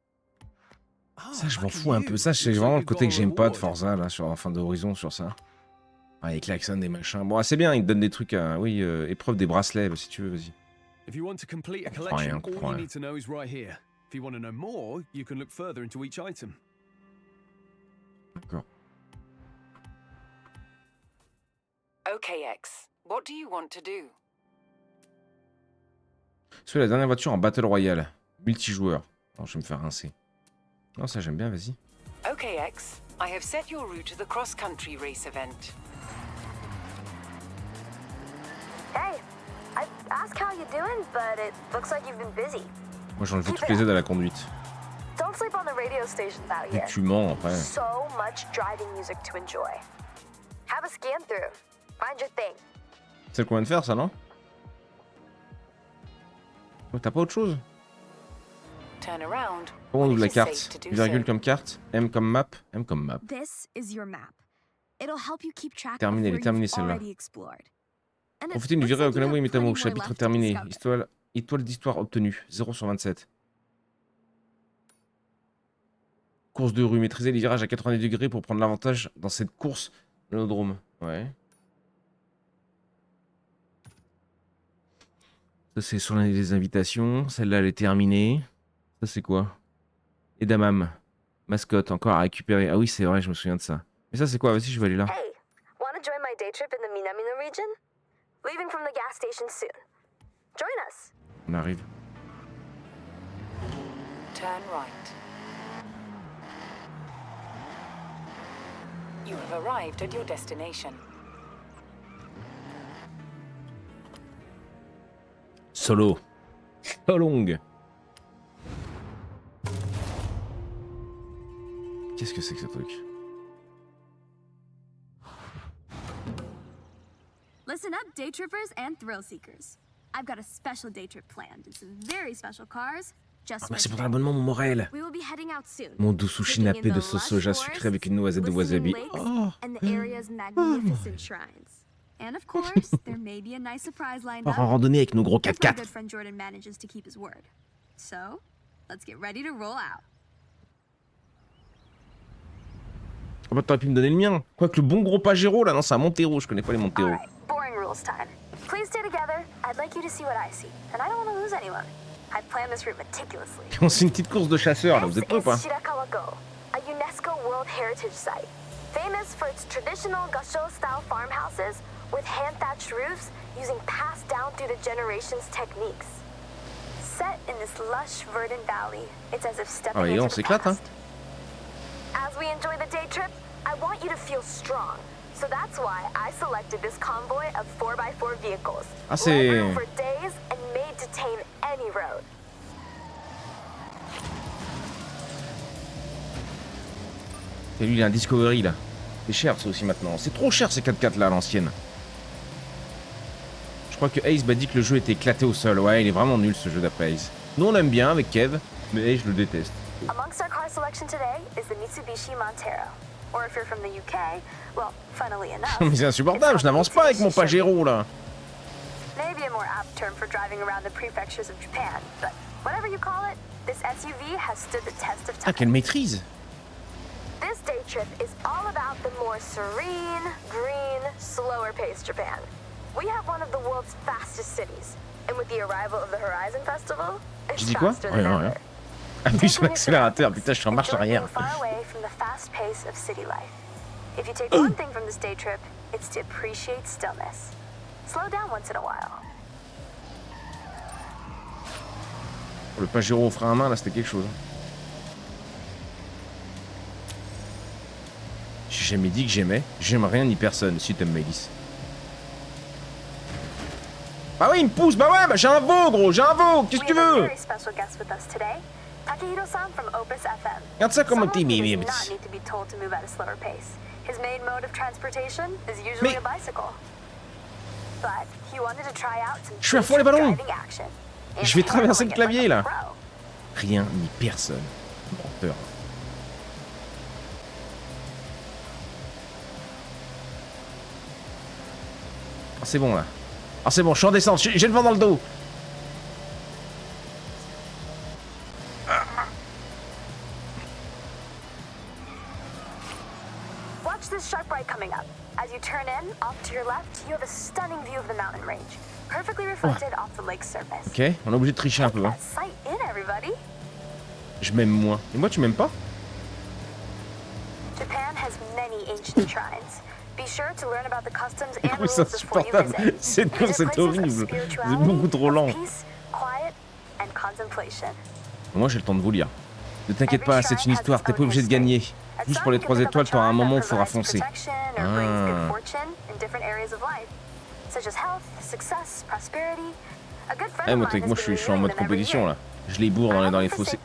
Ça, je m'en fous un peu. Ça, c'est vraiment le côté que j'aime pas de Forza, là, sur la fin d'Horizon, sur ça. Ah, les klaxons, des machins. Bon, c'est bien, ils te donnent des trucs à... Oui, épreuve des bracelets, bah, si tu veux, vas-y. If you want to complete a comprend rien, collection, on comprend all you rien. need to know is right here. If you want to know more, you can look further into each item. D'accord. OKX, what do you want to do? C'est la dernière voiture en Battle Royale. Multijoueur. Alors, je vais me faire rincer. Non, ça, j'aime bien, vas-y. OKX, I have set your route to the cross-country race event. Hey, I asked how you doing, but it looks like you've been busy. Moi, j'enlève toutes les aides à la conduite. Don't sleep on the radio stations out Et here. tu mens, après. So much driving music to enjoy. Have a scan through. Find your thing. C'est le qu'on vient de faire, ça, non? Oh, t'as pas autre chose? Turn around. Comment on ouvre la It is carte? safe to do Virgule so. comme carte, M comme map, M comme map. This is your map. It'll help you keep track Terminé, of elle est where terminée, you've celle-là. already explored. And it Profitez d'une looks virée like au you Konamo have et Metamo, plenty more chapitre left to terminé. discover. Étoile d'histoire obtenue, 0 sur 27. Course de rue, maîtriser les virages à 90 degrés pour prendre l'avantage dans cette course vélodrome. Ouais. Ça, c'est sur les invitations. Celle-là, elle est terminée. Ça, c'est quoi? Edamame. Mascotte, encore à récupérer. Ah oui, c'est vrai, je me souviens de ça. Mais ça, c'est quoi? Vas-y, je vais aller là. Hey, wanna join my day trip in the Minamino region? Leaving from the gas station soon. Join us. On arrive. Turn right. You have arrived at your destination. Solo. Solong. Qu'est-ce que c'est que ce truc? Listen up, day trippers and thrill seekers. I've got a special day trip planned in some very special cars just for Merci pour ton today. abonnement, mon Morel. We will be heading out soon. Mon doux sushi taking in nappé de the sauce lush soja forests, sucré avec une noisette de wasabi. glistening lakes, Oh. and the area's magnificent shrines. And of course, there may be a nice surprise lined On up. part en randonnée avec nos gros if my 4x4. good friend Jordan manages to keep his word. So, let's get ready to roll out. Ah bah t'aurais pu me donner le mien. Quoique le bon gros Pajero là, non c'est un Montero, je connais pas les Montero. Alright, boring rules time. Please stay together. I'd like you to see what I see. And I don't want to lose anyone. I've planned this route meticulously. On c'est une petite course de chasseurs là, vous êtes prêts ou pas? This is Shirakawa-go, a UNESCO World Heritage Site. Famous for its traditional Gasho-style farmhouses with hand-thatched roofs using passed down through the generations techniques. Set in this lush, verdant valley, it's as if stepping Ah oui, on into the s'éclate hein. past. As we enjoy the day trip, I want you to feel strong. So that's why I selected this convoy of 4x4 vehicles. Ah, c'est- Legroom for days and made to tame any road. Et lui il a un Discovery là. C'est cher ça aussi maintenant. C'est trop cher ces 4x4 là à l'ancienne. Je crois que Ace m'a dit que le jeu était éclaté au sol. Ouais, il est vraiment nul ce jeu d'après Ace. Nous on aime bien avec Kev, mais Ace je le déteste. Amongst our car selection today is the Mitsubishi Montero. Or if you're from the UK, well, funnily enough, Mais c'est insupportable, je n'avance pas avec mon Pajero là. maybe a more apt term for driving around the prefectures of Japan, but whatever you call it, this SUV has stood the test of Ah time. quelle maîtrise. This day trip is all about the more serene, green, slower-paced Japan. We have one of the world's fastest cities, and with the arrival of the Horizon Festival, it's J'ai dit quoi? faster than Rien, rien. ever. Appuie sur l'accélérateur, putain je suis en marche Enjoy arrière. being far away from the fast pace of city life. If you take one thing from this day trip, it's to appreciate stillness. Slow down once in a while. Le Pajero au frein à main là c'était quelque chose. J'ai jamais dit que j'aimais. J'aime rien ni personne si t'aimes Maëlys. Bah oui il me pousse, bah ouais, bah j'ai un veau gros, j'ai un veau, qu'est-ce que tu We have a veux? very special guest with us today, Takehiro-san from Opus FM. Regarde ça comme un petit Someone who mimi. does not need to be told to move at a slower pace. His main mode of transportation is usually a bicycle. But he wanted to try out some Je suis à fond les ballons. driving action. Je vais traverser le Handling it clavier, like a là. pro. rien ni personne. Menteur. Ah, c'est bon là. Ah c'est bon, je suis en descente, j'ai le vent dans le dos. Watch this sharp right coming up. As you turn in, off to your left, you have a stunning view of the mountain range, perfectly reflected off the lake's surface. Ok, on est obligé de tricher un peu. Hein. Sight in, everybody. Je m'aime moins. Et moi, tu m'aimes pas? Japan has many ancient shrines. Be sure to learn about the customs and rules C'est before you insupportable. visit. Cette course These are est places of horrible. C'est spirituality, beaucoup trop lent. peace, quiet, and contemplation. Moi, j'ai le temps de vous lire. Ne t'inquiète pas, c'est une histoire, t'es pas obligé de gagner. Juste pour les 3 étoiles, t'auras un moment où il faudra foncer. Ah. Eh, moi, moi je suis en mode compétition là. Je les bourre dans les fossés.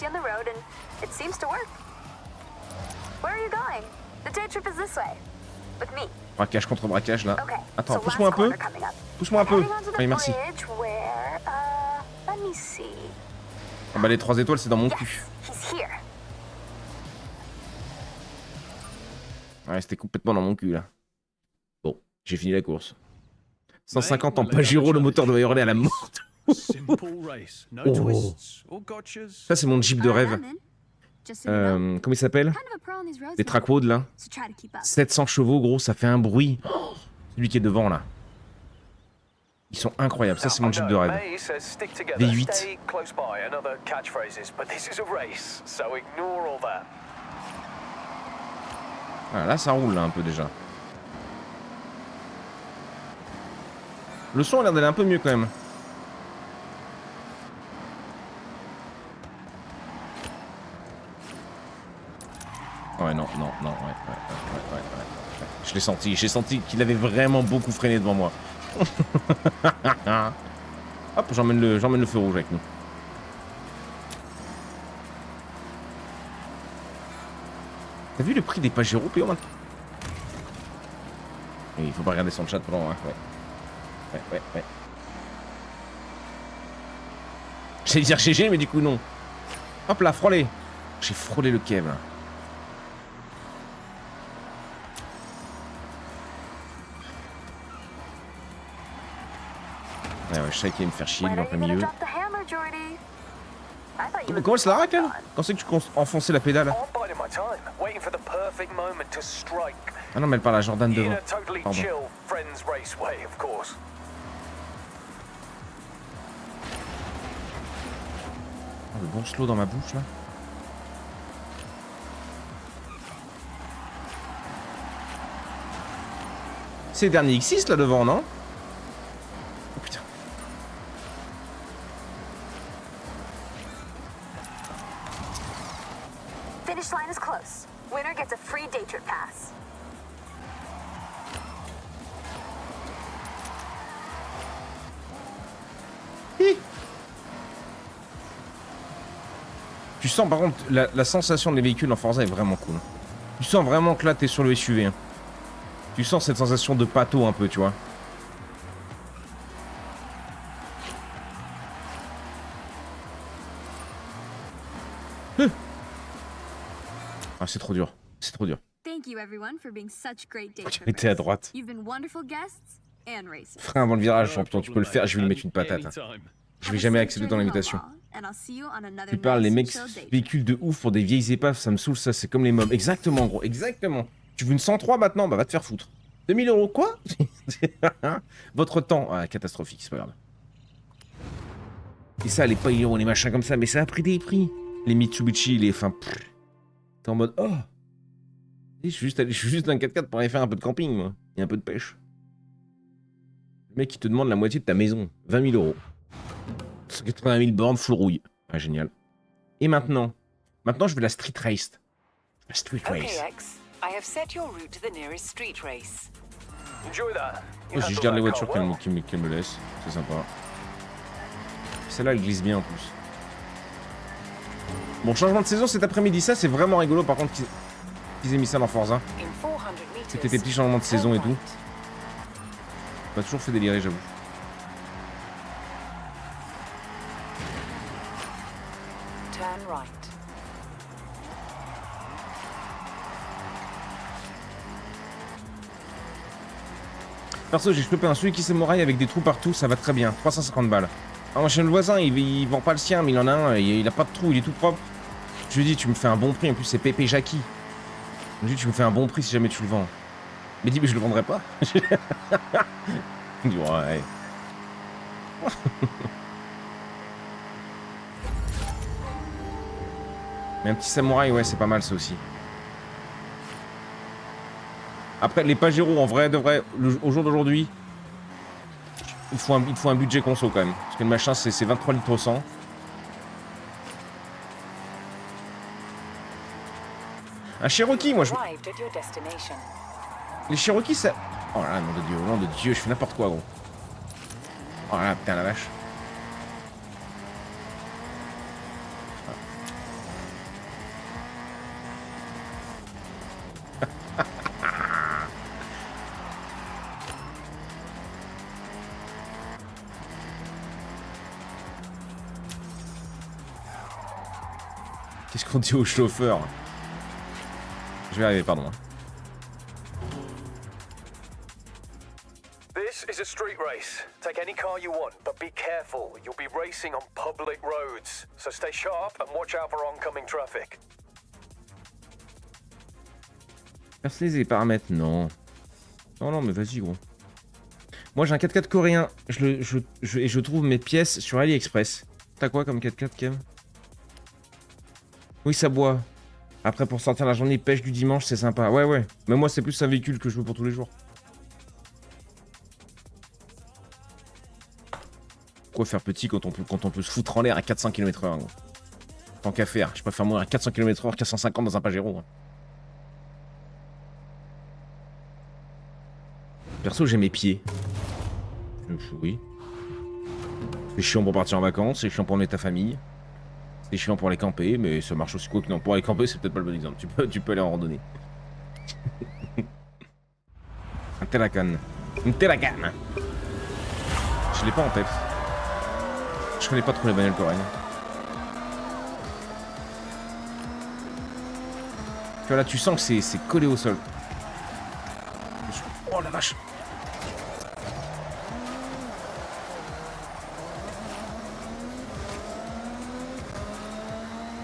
Braquage contre braquage là. Attends, pousse-moi un peu. Pousse-moi un peu. Oui, merci. Ah bah les 3 étoiles, c'est dans mon cul. Ouais, c'était complètement dans mon cul là. Bon, j'ai fini la course. 150 en Pajero, le moteur doit hurler à la mort. Oh. Ça, c'est mon Jeep de rêve. Comment il s'appelle? Les Trackwood là. 700 chevaux, gros, ça fait un bruit. Oh, celui qui est devant là. Ils sont incroyables, ça c'est mon Jeep de rêve. V8. Ah, là ça roule là un peu déjà. Le son a l'air d'aller un peu mieux quand même. Ouais non, ouais. Je l'ai senti, j'ai senti qu'il avait vraiment beaucoup freiné devant moi. Hop, j'emmène le feu rouge avec nous. T'as vu le prix des Pajero PO maintenant? Il faut pas regarder son chat pendant, hein, ouais. J'allais dire GG, mais du coup non. Hop là, frôlé. J'ai frôlé le Kev là. Ouais, je savais qu'il allait me faire chier, lui, en plein milieu. Comment c'est la raque, là? Quand c'est que tu enfonçais la pédale? Ah non, mais elle parle à Jordan devant. Pardon. Oh, le bon slow dans ma bouche, là. C'est le dernier X6, là, devant, non? Oh, putain. Finish line is close. Winner gets a free day trip pass. Tu sens par contre la sensation des véhicules en Forza est vraiment cool. Tu sens vraiment que là t'es sur le SUV. Hein. Tu sens cette sensation de pâteau un peu, tu vois. Ah, c'est trop dur. C'est trop dur. T'es à droite. Frein avant le virage, champion, tu peux le faire, je vais lui mettre une patate. Hein. Je vais jamais accepter ton invitation. Tu parles, les mecs véhicules de ouf pour des vieilles épaves, ça me saoule, ça, c'est comme les mobs. Exactement, gros, exactement. Tu veux une 103 maintenant? Bah va te faire foutre. 2000 €, quoi? Votre temps, ah, catastrophique, c'est pas grave. Et ça, les Pajero, les machins comme ça, mais ça a pris des prix. Les Mitsubishi, les... Enfin, t'es en mode, oh, je suis juste un 4x4 pour aller faire un peu de camping, moi. Et un peu de pêche. Le mec, il te demande la moitié de ta maison. 20 000 €. 180 000 bornes, full rouille. Ah, génial. Et maintenant? Maintenant, je veux la street race. La street race. Oh, je garde les voitures qu'elle me laisse. C'est sympa. Celle-là, elle glisse bien en plus. Bon, changement de saison cet après-midi. Ça, c'est vraiment rigolo par contre qu'ils aient mis ça dans Forza. C'était des petits changements de saison et tout. Ça m'a toujours fait délirer, j'avoue. Perso, j'ai chopé un Suzuki Samurai avec des trous partout, ça va très bien. 350 balles. Alors, chez le voisin, il vend pas le sien, mais il en a un, il a pas de trou, il est tout propre. Je lui dis, tu me fais un bon prix, en plus c'est Pépé Jackie. Je lui dis, tu me fais un bon prix si jamais tu le vends. Il me dit, mais je le vendrai pas. Il dit, ouais. Mais un petit samouraï, ouais, c'est pas mal ça aussi. Après, les Pajero, en vrai, de vrai, au jour d'aujourd'hui, il faut un budget conso quand même. Parce que le machin, c'est 23 litres au 100. Un Cherokee, moi je... Les Cherokees, ça... Oh là là, nom de Dieu, je fais n'importe quoi, gros. Oh là là, putain, la vache. Qu'est-ce qu'on dit au chauffeur? Je vais arriver, pardon. This is a street race. Take any car you want, but be careful. You'll be racing on public roads. So stay sharp and watch out for oncoming traffic. Personnaliser les paramètres, non. Non, mais vas-y, gros. Moi, j'ai un 4x4 coréen. Et je trouve mes pièces sur AliExpress. T'as quoi comme 4x4, Kev? Oui, ça boit. Après, pour sortir la journée pêche du dimanche, c'est sympa. Ouais. Mais moi, c'est plus un véhicule que je veux pour tous les jours. Pourquoi faire petit quand on peut se foutre en l'air à 400 km/h, gros? Tant qu'à faire, je préfère mourir à 400 km/h qu'à 150 dans un Pajero. Hein. Perso, j'ai mes pieds. Oui. C'est chiant pour partir en vacances, c'est chiant pour emmener ta famille. C'est chiant pour aller camper, mais ça marche aussi. Quoi que non, pour aller camper, c'est peut-être pas le bon exemple. Tu peux aller en randonnée. Un Teracan. Une Teracan. Je l'ai pas en tête. Je connais pas trop les bagnoles coréennes. Tu vois là, tu sens que c'est collé au sol. Oh la vache.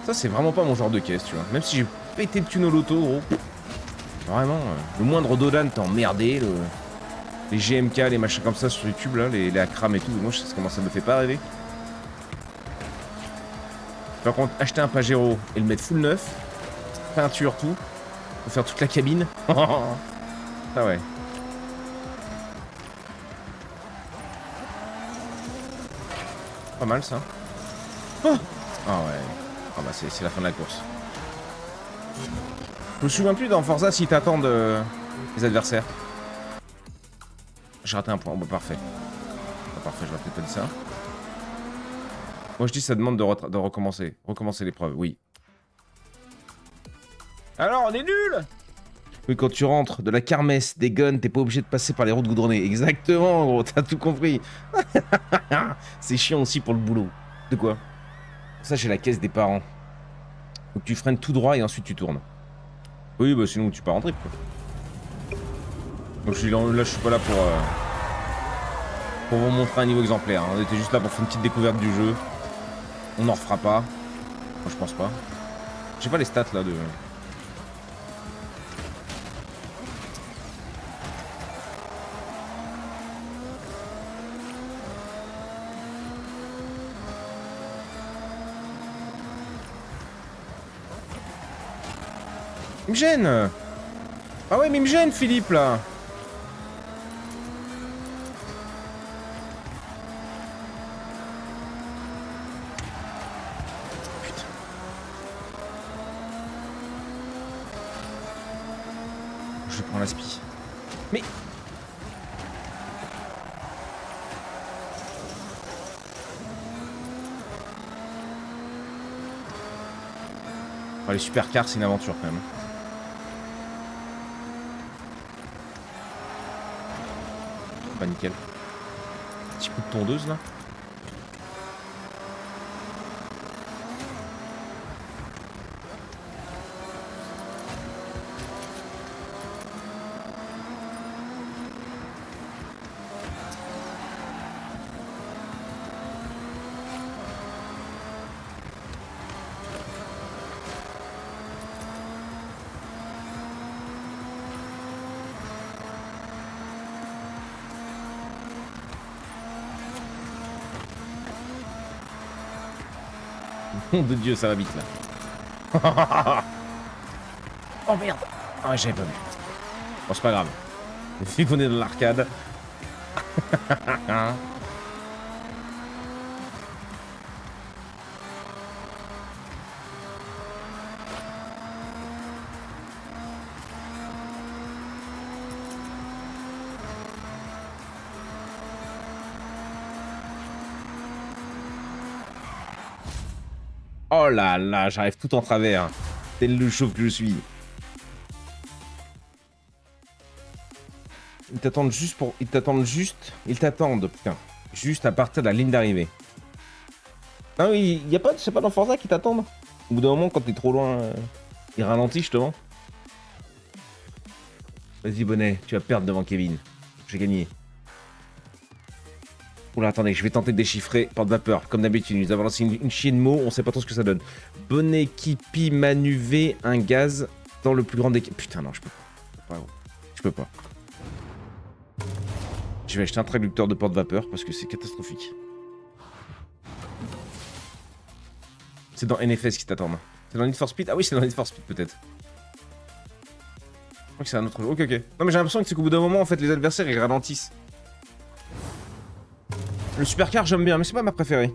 Ça, c'est vraiment pas mon genre de caisse, tu vois. Même si j'ai pété de thune au loto, gros. Vraiment, le moindre Dodan t'es emmerdé. Les GMK, les machins comme ça sur YouTube, là, les Akram et tout. Moi, je sais comment ça me fait pas rêver. Par contre, acheter un Pajero et le mettre full neuf, peinture, tout, pour faire toute la cabine. Ah ouais. Pas mal ça. Oh ah ouais. Ah bah c'est la fin de la course. Je me souviens plus dans Forza si t'attendent les adversaires. J'ai raté un point. Bon, parfait. Ah, parfait, je vais peut-être pas dire ça. Moi je dis ça demande de recommencer. Recommencer l'épreuve, oui. Alors on est nuls. Oui, quand tu rentres de la kermesse, des guns, t'es pas obligé de passer par les routes goudronnées. Exactement, gros, t'as tout compris. C'est chiant aussi pour le boulot. De quoi? Ça, j'ai la caisse des parents. Donc tu freines tout droit et ensuite tu tournes. Oui, bah sinon tu pars en trip, quoi. Donc là, je suis pas là pour vous montrer un niveau exemplaire. Hein. On était juste là pour faire une petite découverte du jeu. On n'en refera pas. Moi, je pense pas. J'ai pas les stats là de... Il me gêne. Ah ouais, mais il me gêne, Philippe, là. Putain. Je prends l'aspi. Mais... Oh, les supercars, c'est une aventure, quand même. Pas nickel. Petit coup de tondeuse là. Nom de Dieu, ça va vite là. Oh merde. Ah, j'avais pas vu. Bon, c'est pas grave. Vu qu'on est dans l'arcade. Oh là là, j'arrive tout en travers. Tel le chauve que je suis. Ils t'attendent juste pour... Ils t'attendent, putain. Juste à partir de la ligne d'arrivée. Non, il y a pas... C'est pas dans Forza qu'ils t'attendent. Au bout d'un moment, quand t'es trop loin, ils ralentissent, justement. Vas-y, Bonnet, tu vas perdre devant Kevin. J'ai gagné. Oula, attendez, je vais tenter de déchiffrer porte-vapeur. Comme d'habitude, nous avons lancé une chier de mots, on sait pas trop ce que ça donne. Bonnet qui pie manuver un gaz dans le plus grand des... Putain, non, je peux pas. Je peux pas. Je vais acheter un traducteur de porte-vapeur parce que c'est catastrophique. C'est dans NFS qui t'attendent. C'est dans Need for Speed? Ah oui, c'est dans Need for Speed peut-être. Je crois que c'est un autre jeu. Ok, ok. Non, mais j'ai l'impression que c'est qu'au bout d'un moment, en fait, les adversaires, ils ralentissent. Le supercar, j'aime bien, mais c'est pas ma préférée.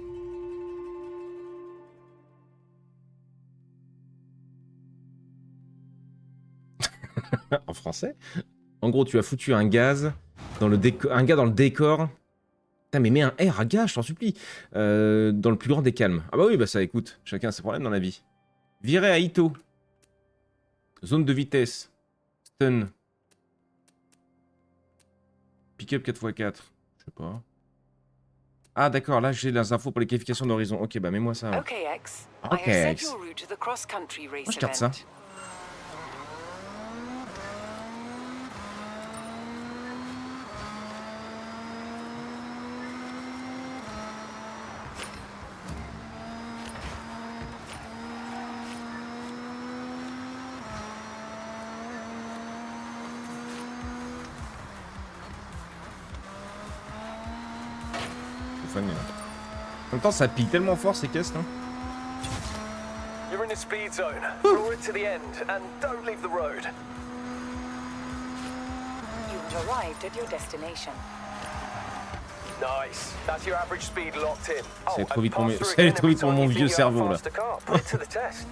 En français? En gros, tu as foutu un gaz dans le décor, un gars dans le décor. Putain, mais mets un R à gaz, je t'en supplie. Dans le plus grand des calmes. Ah bah oui, bah ça, écoute, chacun a ses problèmes dans la vie. Virer à Ito. Zone de vitesse. Stun. Pick-up 4x4. Je sais pas. Ah d'accord, là j'ai les infos pour les qualifications d'horizon. Ok, bah mets-moi ça. Ok, X. Ok, X. Moi je garde ça. En même temps, ça pique tellement fort ces caisses là. You're in a speed zone. Roar it to the end and don't leave the road. You've arrived at your destination. Nice. That's your average speed locked in. C'est trop vite pour mon vieux cerveau là. Put it to the test.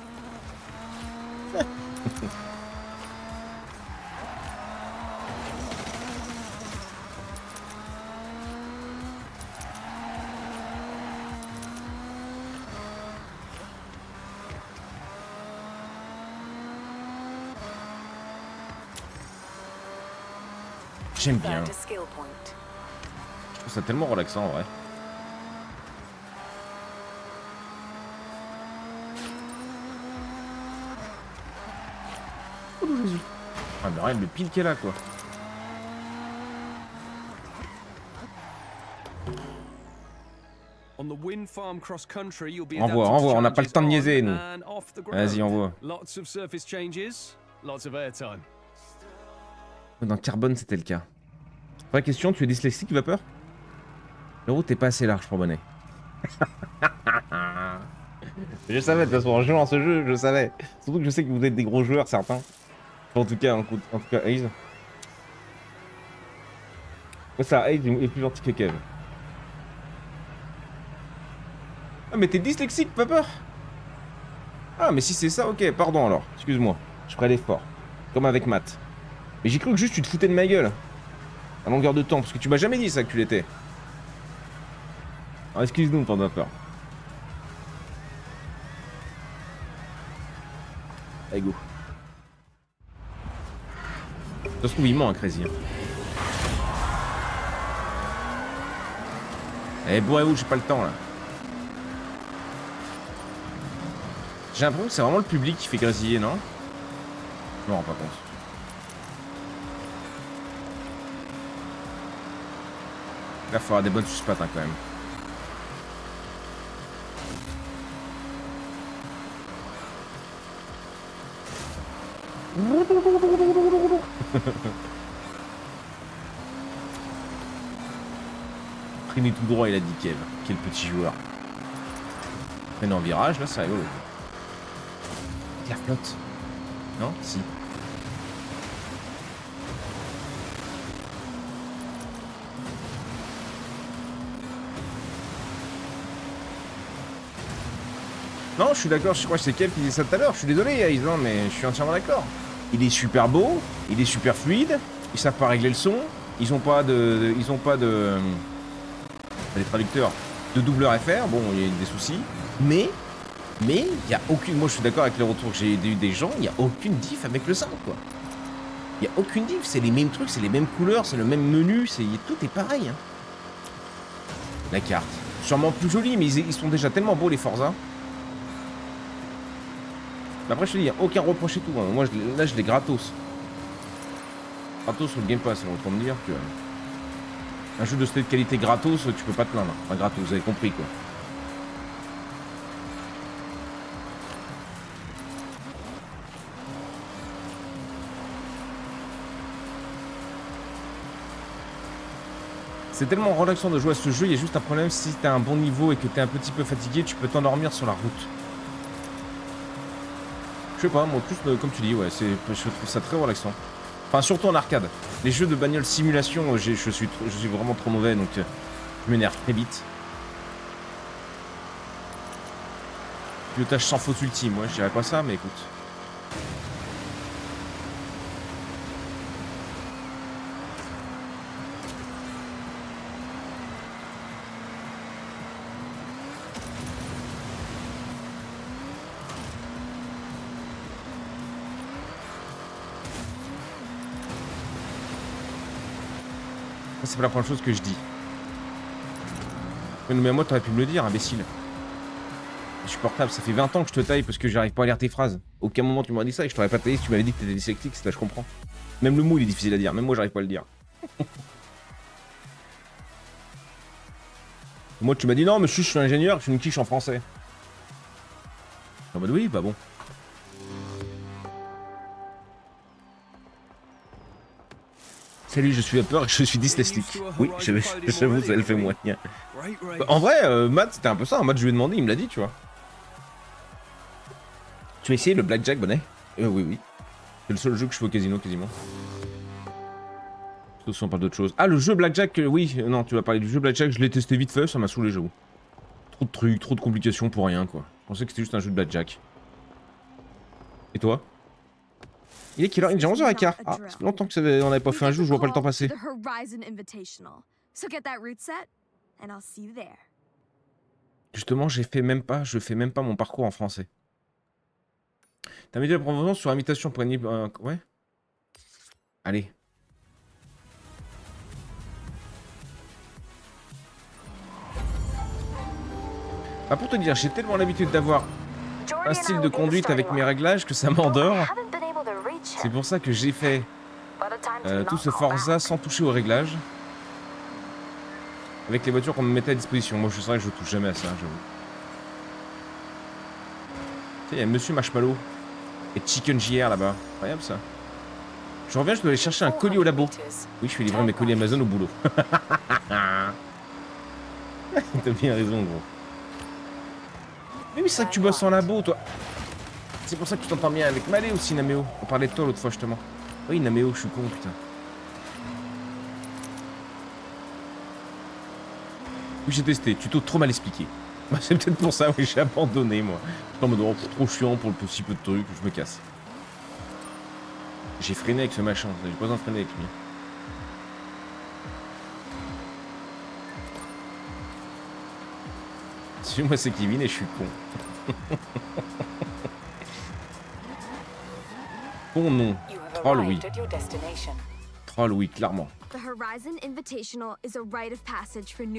J'aime bien. Je trouve ça tellement relaxant en vrai. Oh Jésus. Ah mais regarde le pile qu'elle a quoi. Envoie, envoie, on n'a pas le temps de niaiser nous. Vas-y, envoie. Dans Carbone, c'était le cas. Vraie question, tu es dyslexique, Vapeur? Le route t'es pas assez large pour Bonnet. Je savais, de toute façon, en jouant à ce jeu, je savais. Surtout que je sais que vous êtes des gros joueurs, certains. En tout cas, Ace. Ça, Ace est plus gentil que Kev. Ah, mais t'es dyslexique, Vapeur? Ah, mais si c'est ça, ok, pardon alors. Excuse-moi, je ferai l'effort. Comme avec Matt. Mais j'ai cru que juste tu te foutais de ma gueule. À longueur de temps, parce que tu m'as jamais dit ça que tu l'étais. Alors excuse-nous, t'en as peur. Allez, go. Ça se trouve, il ment, un Crazy. Eh, bourrez-vous, j'ai pas le temps, là. J'ai l'impression que c'est vraiment le public qui fait grésiller, non? Je me rends pas compte. Là, il faut avoir des bonnes suspattes hein, quand même. Traîner tout droit, il a dit Kev. Quel petit joueur. freiner en virage, là, c'est rigolo. La flotte. Non? Si. Non, je suis d'accord, je crois que c'est Kev qui disait ça tout à l'heure, je suis désolé, Yaïs, non, mais je suis entièrement d'accord. Il est super beau, il est super fluide, ils savent pas régler le son, ils ont pas de... les traducteurs de double RFR, bon, il y a des soucis, mais il y a aucune... Moi, je suis d'accord avec les retours que j'ai eu des gens, il y a aucune diff avec le 5, quoi. Il y a aucune diff, c'est les mêmes trucs, c'est les mêmes couleurs, c'est le même menu, tout est pareil. Hein. La carte. Sûrement plus jolie, mais ils sont déjà tellement beaux, les Forza. Mais après, je te dis, il n'y a aucun reproche et tout. Hein. Moi, là, je l'ai gratos. Gratos sur le Game Pass, on va me dire que... Un jeu de cette qualité gratos, tu peux pas te plaindre. Enfin, gratos, vous avez compris, quoi. C'est tellement relaxant de jouer à ce jeu, il y a juste un problème, si t'as un bon niveau et que t'es un petit peu fatigué, tu peux t'endormir sur la route. Je sais pas, moi plus comme tu dis, ouais, je trouve ça très relaxant. Enfin, surtout en arcade. Les jeux de bagnole simulation, je suis vraiment trop mauvais, donc je m'énerve très vite. Pilotage sans faute ultime, ouais, je dirais pas ça, mais écoute. C'est pas la première chose que je dis. Mais moi, t'aurais pu me le dire, imbécile. Insupportable, ça fait 20 ans que je te taille parce que j'arrive pas à lire tes phrases. Aucun moment tu m'aurais dit ça et je t'aurais pas taillé si tu m'avais dit que t'étais dyslexique, là je comprends. Même le mot il est difficile à dire, même moi j'arrive pas à le dire. Moi tu m'as dit non monsieur je suis ingénieur, je suis une quiche en français. En mode oui, bah bon. Salut, je suis vapeur et je suis dyslexique. Oui, j'avoue, ça le fait moyen. En vrai, Matt, c'était un peu ça. Matt, je lui ai demandé, il me l'a dit, tu vois. Tu as essayé le Blackjack, Bonnet? Oui. C'est le seul jeu que je fais au casino, quasiment. Sauf si on parle d'autre chose. Ah, le jeu Blackjack, oui. Non, tu vas parler du jeu Blackjack, je l'ai testé vite fait, ça m'a saoulé, j'avoue. Trop de trucs, trop de complications pour rien, quoi. Je pensais que c'était juste un jeu de Blackjack. Et toi? Il est quelle heure? Il est déjà 11h15. Ah, ça fait longtemps qu'on n'avait pas fait un jeu, je vois pas le temps passer. Justement, je fais même pas mon parcours en français. T'as mis de la provenance sur imitation pour une... ouais. Allez. Bah pour te dire, j'ai tellement l'habitude d'avoir un style de conduite avec mes réglages que ça m'endort. C'est pour ça que j'ai fait tout ce Forza sans toucher aux réglages. Avec les voitures qu'on me mettait à disposition. Moi je sais que je touche jamais à ça, j'avoue. Tu sais, il y a Monsieur Marshmallow et Chicken JR là-bas. Incroyable ça. Je reviens, je dois aller chercher un colis au labo. Oui, je fais livrer mes colis Amazon au boulot. T'as bien raison, gros. Mais oui, c'est vrai que tu bosses en labo, toi. C'est pour ça que tu t'entends bien avec Malé aussi, Naméo. On parlait de toi l'autre fois, justement. Oui, Naméo, je suis con, putain. Oui, j'ai testé. Tuto trop mal expliqué. Bah, c'est peut-être pour ça, oui, j'ai abandonné, moi. Je me demande, trop chiant pour le si peu de trucs, je me casse. J'ai freiné avec ce machin. J'ai pas besoin de freiner avec lui. Moi c'est Kevin et je suis con. Con non. Troll oui. Troll oui, clairement.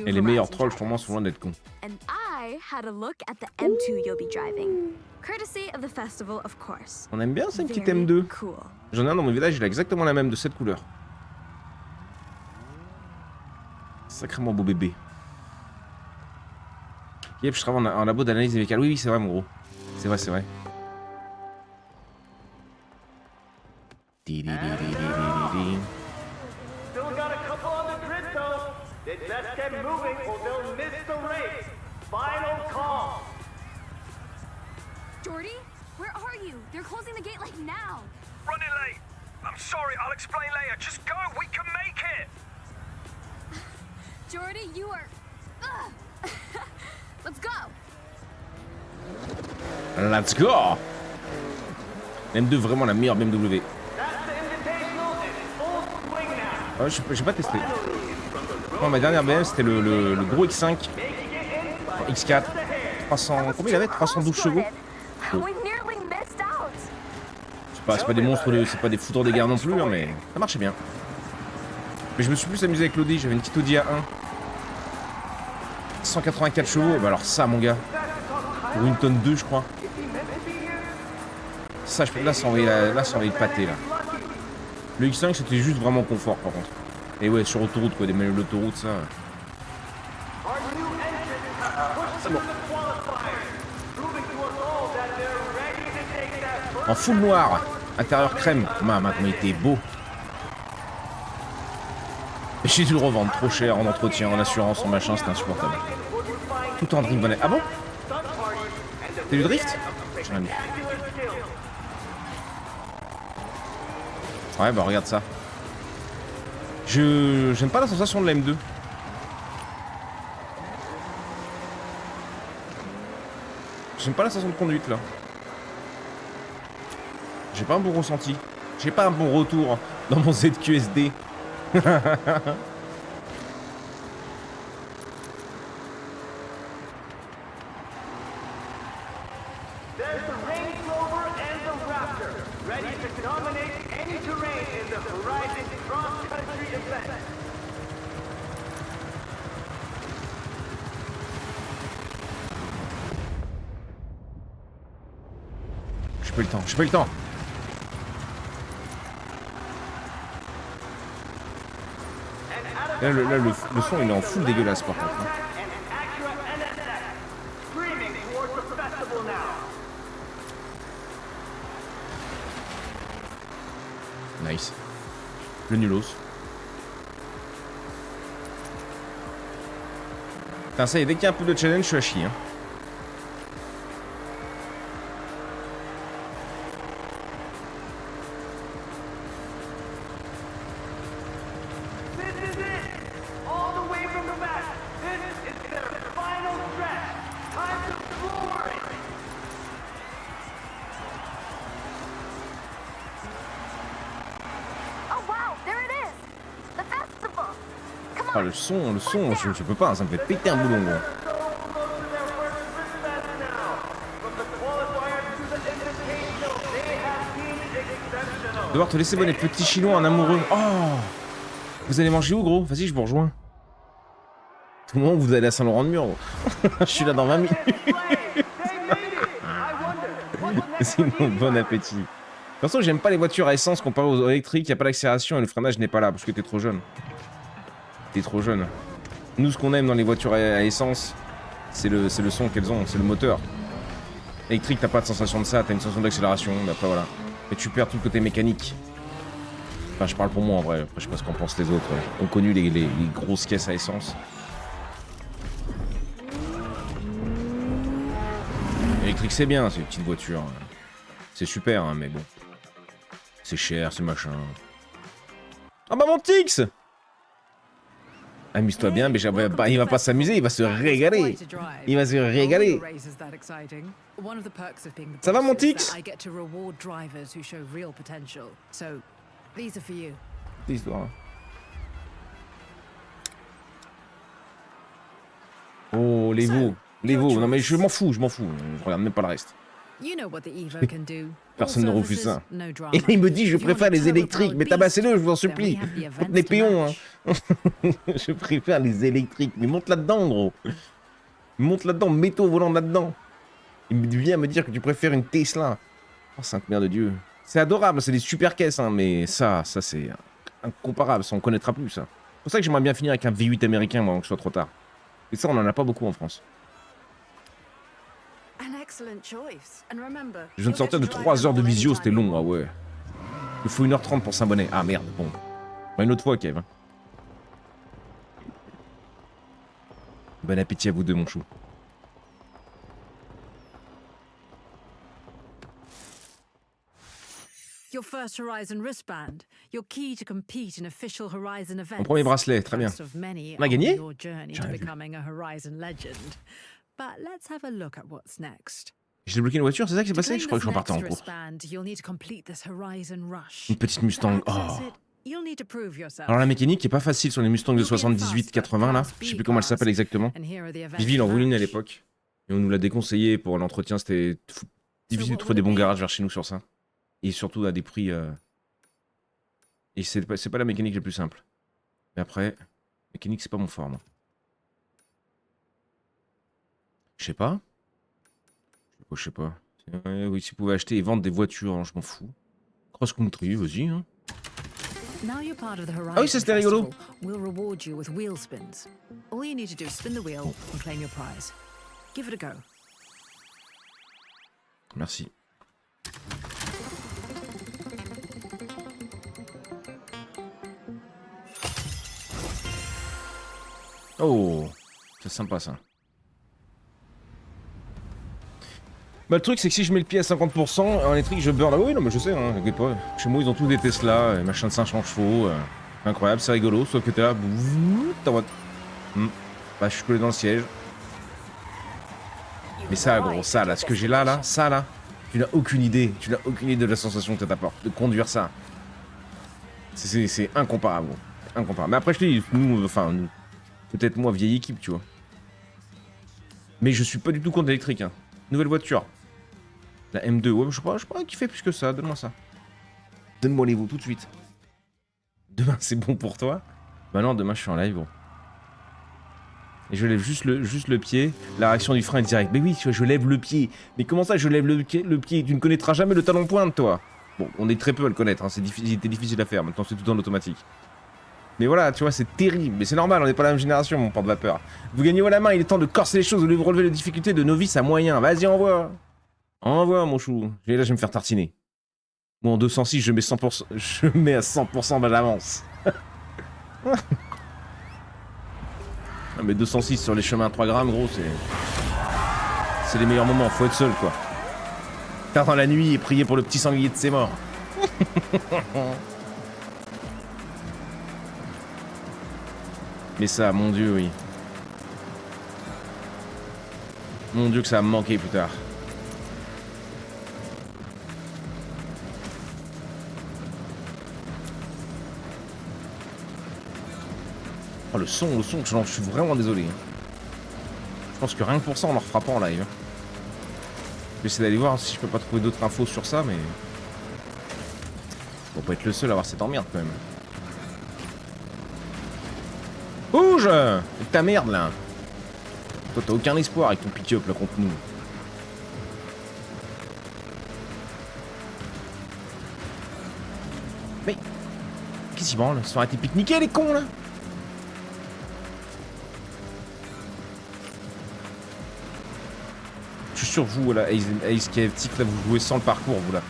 Et les meilleurs trolls pour moi sont loin d'être cons. On aime bien cette petite M2. J'en ai un dans mon village, il a exactement la même de cette couleur. Sacrément beau bébé. Yep, je travaille en labo d'analyse végétale. Oui, c'est vrai, mon gros. C'est vrai, c'est vrai. Jordy, where are you? They're closing the gate like now. Running late. I'm sorry, I'll explain later. Just go, we can make it! Jordy, you are... Let's go. Let's go. M2, vraiment la meilleure BMW. Ah, j'ai pas testé. Non, ma dernière BMW c'était le gros X5. X4. 300... Combien il avait? 312 chevaux. Bon. C'est pas des monstres, c'est pas des foudres des guerres non plus, hein, mais ça marchait bien. Mais je me suis plus amusé avec l'Audi, j'avais une petite Audi A1. 184 chevaux, bah alors ça mon gars. Pour une tonne 2 je crois. Ça, là ça envoyait le pâté là. Le X5 c'était juste vraiment confort par contre. Et ouais, sur autoroute quoi, des manuels d'autoroute ça. C'est bon. En full noir, intérieur crème. Maman, comment il était beau. J'ai dû le revendre trop cher en entretien, en assurance, en machin, c'était insupportable. Tout en drift bonnet. Ah bon? T'as du drift? J'en ai mis. Ouais, bah regarde ça. J'aime pas la sensation de la M2. J'aime pas la sensation de conduite là. J'ai pas un bon ressenti. J'ai pas un bon retour dans mon ZQSD. J'ai pas eu le temps. Là, le son il est en full dégueulasse par contre. Nice. Le nulos. Putain, ça y est, dès qu'il y a un peu de challenge, je suis à chier. Hein. Ah, le son, je peux pas, hein, ça me fait péter un boulon, gros. Devoir te laisser bonnet, petit chinois, un amoureux. Oh! Vous allez manger où, gros? Vas-y, je vous rejoins. Tout le monde, vous allez à Saint-Laurent-de-Mur, gros. Je suis là dans 20 minutes. Sinon, bon appétit. De toute façon, j'aime pas les voitures à essence comparées aux électriques, y a pas d'accélération et le freinage n'est pas là parce que t'es trop jeune. T'es trop jeune. Nous, ce qu'on aime dans les voitures à essence, c'est le son qu'elles ont, c'est le moteur. Électrique, t'as pas de sensation de ça, t'as une sensation d'accélération, mais après voilà. Mais tu perds tout le côté mécanique. Enfin, je parle pour moi en vrai, après je sais pas ce qu'en pensent les autres. On connu les grosses caisses à essence. Électrique, c'est bien, c'est une petite voiture. C'est super, hein, mais bon. C'est cher, c'est machin. Ah bah mon Tix! Amuse-toi bien, mais il va pas s'amuser, il va se régaler. Il va se régaler. Ça va mon Tix? L'histoire. Oh, les veaux. Les veaux. Non mais je m'en fous, je regarde même pas le reste. Personne ne refuse ça. Et il me dit je préfère les électriques, mais tabassez-le, je vous en supplie. Les péons, hein. Je préfère les électriques, mais monte là-dedans, gros. Monte là-dedans, mets-toi au volant là-dedans. Il vient me dire que tu préfères une Tesla. Oh, sainte mère de Dieu. C'est adorable, c'est des super caisses, hein, mais ça c'est incomparable, ça on connaîtra plus, ça. C'est pour ça que j'aimerais bien finir avec un V8 américain, moi, avant que ce soit trop tard. Et ça, on en a pas beaucoup en France. Je viens de sortir de 3 heures de visio, c'était long, ah ouais. Il faut 1h30 pour s'abonner. Ah merde, bon. Une autre fois, Kev. Bon appétit à vous deux, mon chou. Your first Horizon wristband. Your key to compete in official Horizon events. Mon premier bracelet, très bien. On a gagné? Your journey to becoming a Horizon legend. But let's have a look at what's next. J'ai débloqué une voiture, c'est ça qui s'est passé? Je crois que je repartais en cours. Une petite Mustang. Oh. Alors la mécanique est pas facile sur les Mustangs de 78-80 là. Je sais plus comment elle s'appelle exactement. Vivi il en voulait une à l'époque. Et on nous l'a déconseillé pour l'entretien. C'était difficile de trouver des bons garages vers chez nous sur ça. Et surtout à des prix... Et c'est pas la mécanique la plus simple. Mais après, mécanique c'est pas mon fort moi. Je sais pas. Je sais pas. Oui, si vous pouvez acheter et vendre des voitures, hein, je m'en fous. Cross country, vas-y. Hein. Ah oui, ça c'était rigolo. Merci. Oh, c'est sympa ça. Bah le truc c'est que si je mets le pied à 50% en électrique je burn. Ah oui non mais je sais hein, t'inquiète pas. Chez moi ils ont tous des Tesla, et machin de 500 chevaux. Incroyable, c'est rigolo, sauf que t'es là. Bah je suis collé dans le siège. Mais ça gros, ça là, ce que j'ai là, ça là, tu n'as aucune idée. Tu n'as aucune idée de la sensation que ça t'apporte de conduire ça. C'est incomparable gros. Incomparable. Mais après je te dis, nous, peut-être moi vieille équipe tu vois. Mais je suis pas du tout contre l'électrique hein. Nouvelle voiture. La M2, ouais, je sais pas qui fait plus que ça, donne-moi ça. Donne-moi les vous tout de suite. Demain c'est bon pour toi? Bah non, demain je suis en live gros. Et je lève juste le pied, la réaction du frein est directe. Mais oui, tu vois, je lève le pied. Mais comment ça je lève le pied? Tu ne connaîtras jamais le talon pointe toi. Bon, on est très peu à le connaître, hein. C'était difficile à faire, maintenant c'est tout en automatique. Mais voilà, tu vois, c'est terrible. Mais c'est normal, on n'est pas la même génération, mon porte-vapeur. Vous gagnez haut la main, il est temps de corser les choses au lieu de relever les difficultés de novice à moyen. Vas-y, envoie. Envoie, mon chou. Et là, je vais me faire tartiner. Moi, en 206, je mets 100%... Je mets à 100% d'avance. Non, mais 206 sur les chemins à 3 grammes, gros, c'est les meilleurs moments. Faut être seul, quoi. Faire dans la nuit et prier pour le petit sanglier de ses morts. Mais ça, mon dieu, oui. Mon dieu que ça va me manquer plus tard. Oh le son, je suis vraiment désolé. Je pense que rien que pour ça, on en refera pas en live. Je vais essayer d'aller voir si je peux pas trouver d'autres infos sur ça, mais... Faut pas être le seul à avoir cette emmerde quand même. Bouge! C'est ta merde là! Toi t'as aucun espoir avec ton pick-up là contre nous. Mais... Qu'est-ce qu'ils branlent? Ils se sont arrêtés pique-niquer les cons là! Je suis sûr que vous là, Ace KFT, là vous jouez sans le parcours vous là.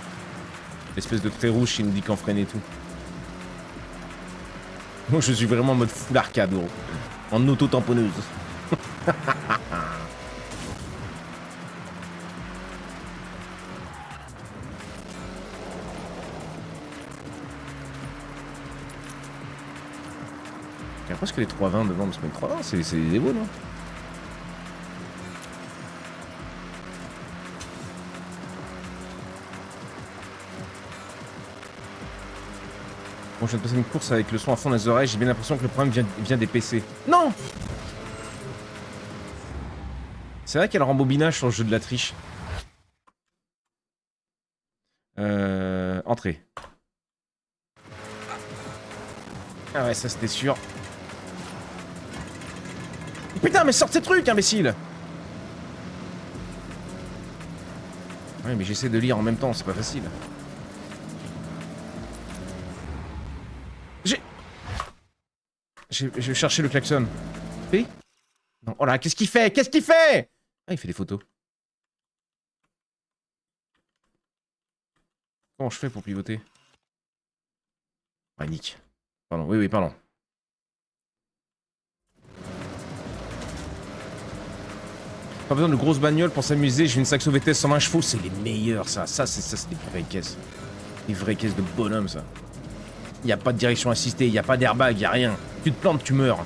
L'espèce de trait rouge qui nous dit qu'en freine et tout. Moi je suis vraiment en mode full arcade gros. En auto-tamponneuse. Et après, est-ce que les 320 devant me se mettent 320? C'est des Evo, non? Bon, je viens de passer une course avec le son à fond dans les oreilles, j'ai bien l'impression que le problème vient des PC. Non! C'est vrai qu'il y a le rembobinage sur le jeu de la triche. Entrée. Ah ouais, ça c'était sûr. Putain, mais sort ces trucs, imbécile! Ouais, mais j'essaie de lire en même temps, c'est pas facile. Je vais chercher le klaxon. Oui? Non. Oh là, qu'est-ce qu'il fait? Qu'est-ce qu'il fait? Ah, il fait des photos. Comment je fais pour pivoter? Ah, nique. Pardon, oui, pardon. Pas besoin de grosses bagnoles pour s'amuser. J'ai une Saxo VTS 120 chevaux, c'est les meilleurs, ça. Ça, c'est des vraies caisses. Des vraies caisses de bonhomme, ça. Y a pas de direction assistée, y a pas d'airbag, y a rien. Tu te plantes, tu meurs.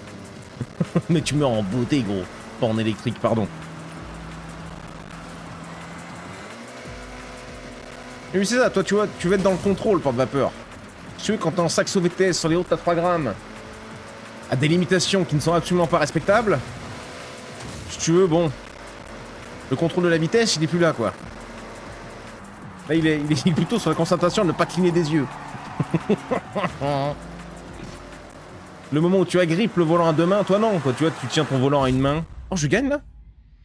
Mais tu meurs en beauté, gros. Pas en électrique, pardon. Mais c'est ça, toi, tu vois, tu veux être dans le contrôle, porte-vapeur. Si tu veux, quand t'es en saxo VTS sur les routes à 3 grammes, à des limitations qui ne sont absolument pas respectables, si tu veux, bon, le contrôle de la vitesse, il est plus là, quoi. Là, il est plutôt sur la concentration de ne pas cligner des yeux. Le moment où tu agrippes le volant à deux mains, toi non, quoi. Tu vois, tu tiens ton volant à une main. Oh, je gagne, là.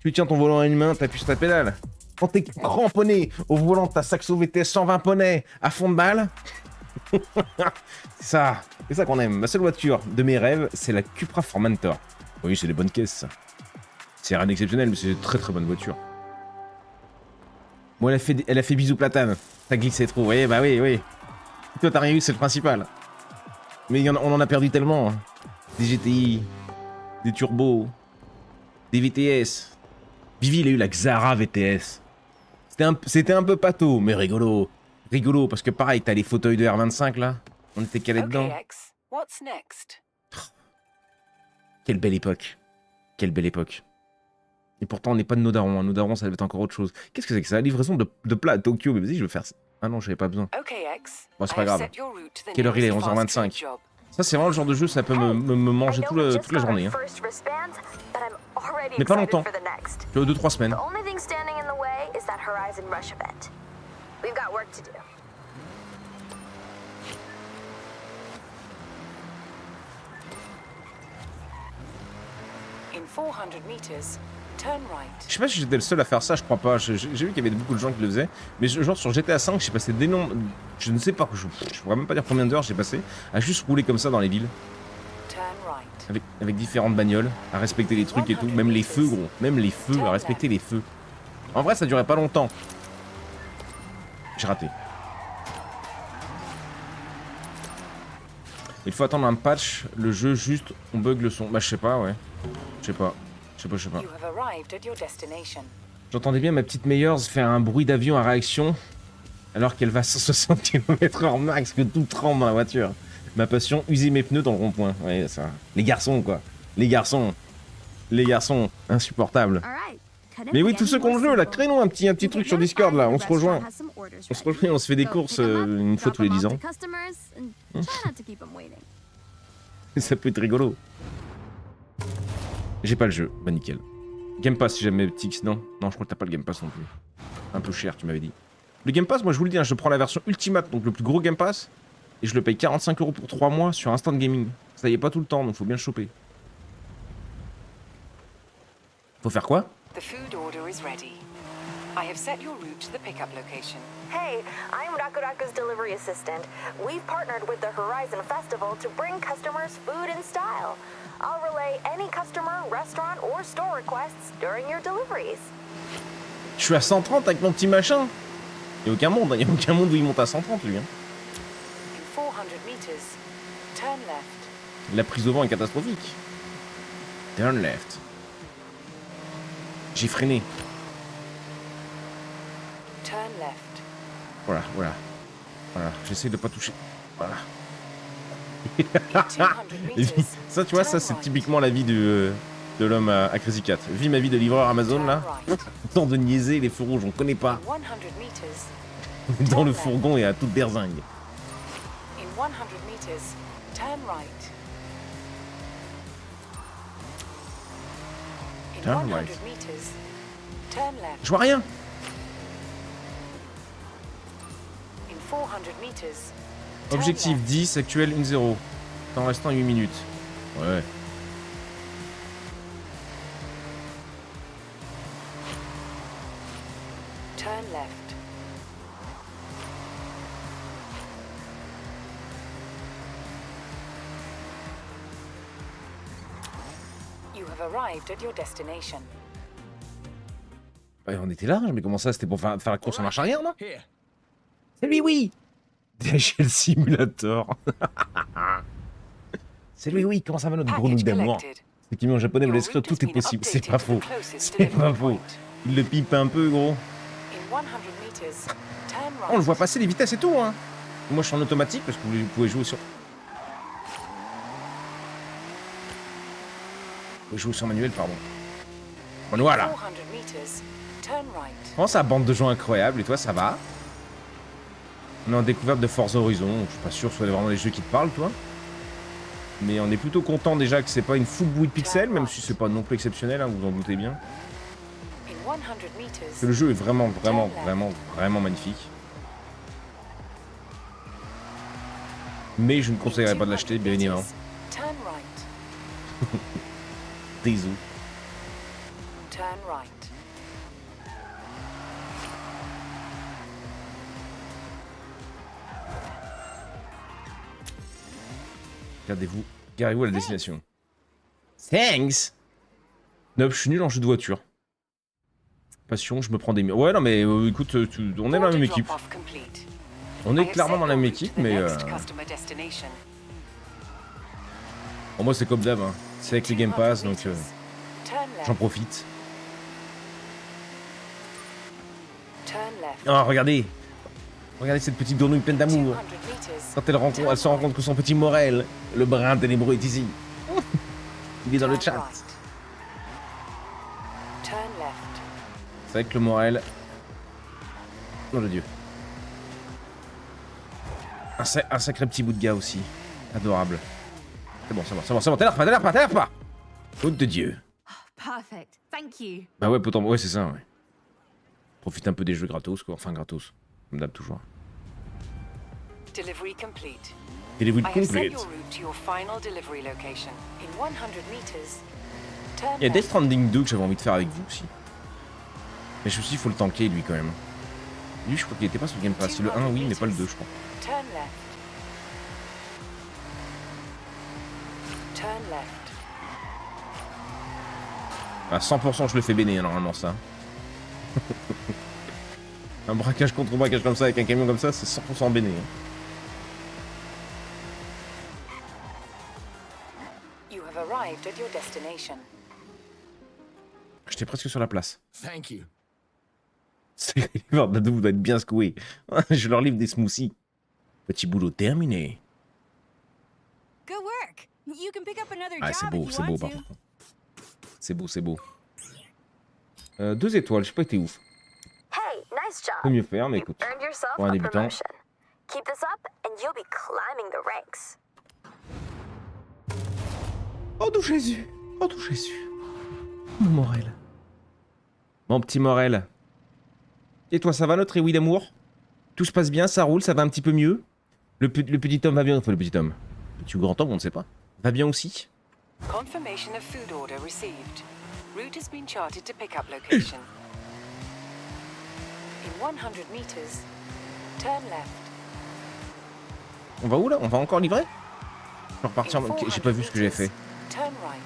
Tu tiens ton volant à une main, t'appuies sur ta pédale. Quand t'es cramponné au volant de ta Saxo VTS 120 poneys à fond de balle. C'est ça qu'on aime. Ma seule voiture de mes rêves, c'est la Cupra Formentor. Oui, c'est des bonnes caisses, ça. C'est rien d'exceptionnel, mais c'est une très très bonne voiture. Bon, elle a fait bisous platane. Ça glissait trop. Oui, bah oui. Toi, t'as rien eu, c'est le principal. Mais on en a perdu tellement. Hein. Des GTI, des turbos, des VTS. Vivi, il a eu la Xara VTS. C'était un peu pâteau, mais rigolo. Rigolo, parce que pareil, t'as les fauteuils de R25 là. On était calés dedans. What's next? Quelle belle époque. Quelle belle époque. Et pourtant, on n'est pas de nos darons. Nos darons, ça va être encore autre chose. Qu'est-ce que c'est que ça? La livraison de plats à Tokyo. Mais vas-y, je veux faire ça. Ah non, j'avais pas besoin. Bon, c'est pas grave. Quelle heure il est? 11h25. Ça, c'est vraiment le genre de jeu, ça peut me manger toute la journée. Hein. Mais pas longtemps. 2-3 semaines. Je sais pas si j'étais le seul à faire ça, je crois pas. J'ai vu qu'il y avait beaucoup de gens qui le faisaient. Mais genre sur GTA 5, j'ai passé des noms. Je ne sais pas, je pourrais même pas dire combien d'heures j'ai passé à juste rouler comme ça dans les villes. Avec différentes bagnoles, à respecter les trucs et tout. Même les feux, gros. Même les feux, à respecter les feux. En vrai, ça durait pas longtemps. J'ai raté. Il faut attendre un patch, le jeu juste, on bug le son. Bah je sais pas, ouais. Je sais pas. J'entendais bien ma petite Meyers faire un bruit d'avion à réaction alors qu'elle va à 160 km/h max, que tout tremble dans la voiture. Ma passion, user mes pneus dans le rond-point. Ouais, ça. Les garçons, quoi. Les garçons, insupportables. Mais oui, tous ceux qui ont le jeu, là, créez-nous un petit truc sur Discord, là. On se rejoint, on se fait des courses une fois tous les 10 ans. Ça peut être rigolo. J'ai pas le jeu, bah nickel. Game Pass si jamais Tix, non. Non, je crois que t'as pas le Game Pass non plus. Un peu cher, tu m'avais dit. Le Game Pass, moi je vous le dis, hein, je prends la version Ultimate, donc le plus gros Game Pass, et je le paye 45 € pour 3 mois sur Instant Gaming. Ça y est pas tout le temps, donc faut bien le choper. Faut faire quoi? The food order is ready. I have set your route to the pickup location. Hey, I'm Rakuraku's delivery assistant. We've partnered with the Horizon Festival to bring customers food in style. I'll relay any customer, restaurant, or store requests during your deliveries. Je suis à 130 avec mon petit machin. Y'a aucun monde, y'a aucun monde où il monte à 130 lui. Hein. In 400 meters, turn left. La prise au vent est catastrophique. Turn left. J'ai freiné. Turn left. Voilà. J'essaie de pas toucher. Voilà. Ça, tu vois, ça c'est typiquement la vie de l'homme à Crazy Cat. Vis ma vie de livreur Amazon là. Tant de niaiser les feux rouges, on connaît pas. Dans le fourgon et à toute berzingue. Turn right. Je vois rien. Objectif 10, actuel 1-0. Temps restant 8 minutes. Ouais. Turn left. You have arrived at your destination. Ouais, on était là, mais comment ça, c'était pour faire la course en marche arrière, non? C'est lui, oui. DHL Simulator. C'est lui, oui. Comment ça va notre grenouille d'amour? C'est qui met en japonais, me laisse écrire, tout est possible. C'est pas faux. C'est pas faux. Il le pipe un peu, gros. On le voit passer les vitesses et tout, hein. Moi je suis en automatique parce que vous pouvez jouer sur... Vous pouvez jouer sur manuel, pardon. Bon, voilà. 400 meters, turn right. Oh, ça bande de gens incroyable, et toi ça va? On est en découverte de Forza Horizon, je suis pas sûr que ce soit vraiment les jeux qui te parlent, toi. Mais on est plutôt content déjà que c'est pas une full bouille de pixels, même si c'est pas non plus exceptionnel, hein, vous en doutez bien. Que le jeu est vraiment magnifique. Mais je ne conseillerais pas de l'acheter, bien évidemment. Désolé. Turn right. Regardez-vous, garez-vous à la destination. Thanks. Non, je suis nul en jeu de voiture. Passion, je me prends des murs. Ouais, non, mais écoute, on est dans la même équipe. On est clairement dans la même équipe, mais... Bon, moi, c'est comme d'hab, hein. C'est avec les Game Pass, donc j'en profite. Oh, regardez. Regardez cette petite grenouille pleine d'amour. Quand elle se rend compte que son petit Morel, le brin ténébreux, est ici. Il est dans le chat. C'est vrai que le Morel... Oh le dieu. Un sacré petit bout de gars aussi. Adorable. C'est bon, c'est bon. T'as l'air pas. Faute de dieu. Perfect. Thank you. Bah ouais, pourtant, ouais, c'est ça, ouais. Profite un peu des jeux gratos, quoi. Enfin, gratos. Comme d'hab, toujours. Delivery complete. Delivery I have set complete. your route to your final delivery location. In 100 meters, turn Il y a Death left. Stranding 2 que j'avais envie de faire avec vous aussi. Mais je me suis dit, il faut le tanker, lui, quand même. Lui, je crois qu'il était pas sur le Game Pass. C'est le 1, oui, mais pas le 2, je crois. Turn left. Turn left. À 100%, je le fais béné, normalement, ça. Un braquage contre braquage comme ça, avec un camion comme ça, c'est 100% béné. You have arrived at your destination. J'étais presque sur la place. Thank you. C'est vous doit être bien secoué. Je leur livre des smoothies. Petit boulot terminé. Good work. You can pick up another Ah, job if c'est you beau, want par to. contre. C'est beau. 2 étoiles, j'ai pas été ouf. Hey, nice job. Peut mieux faire, mais écoute. Earned yourself Pour un a débutant. promotion. Keep this up and you'll be climbing the ranks. Oh, d'où Jésus. Mon Morel. Mon petit Morel. Et toi, ça va notre éoui d'amour? Tout se passe bien, ça roule, ça va un petit peu mieux? Le petit homme va bien, enfin le petit homme. Petit ou grand homme, on ne sait pas. Va bien aussi? Confirmation of food order received. Route has been charted to pick up location. In 100 meters, turn left. On va où là? On va encore livrer? Je vais repartir en... J'ai pas vu ce que j'ai fait. Turn right.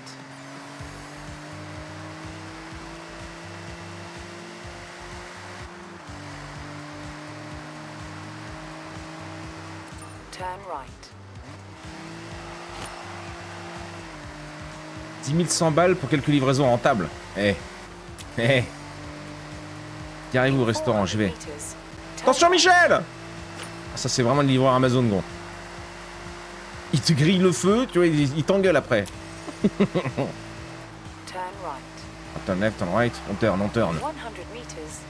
Turn right. 10 100 balles pour quelques livraisons rentables. Carrez-vous au restaurant, j'y vais. Attention Michel! Ah, ça c'est vraiment le livreur Amazon, gros. Il te grille le feu, tu vois, il t'engueule après. Turn right. Turn left, turn right, on turn. 100 meters,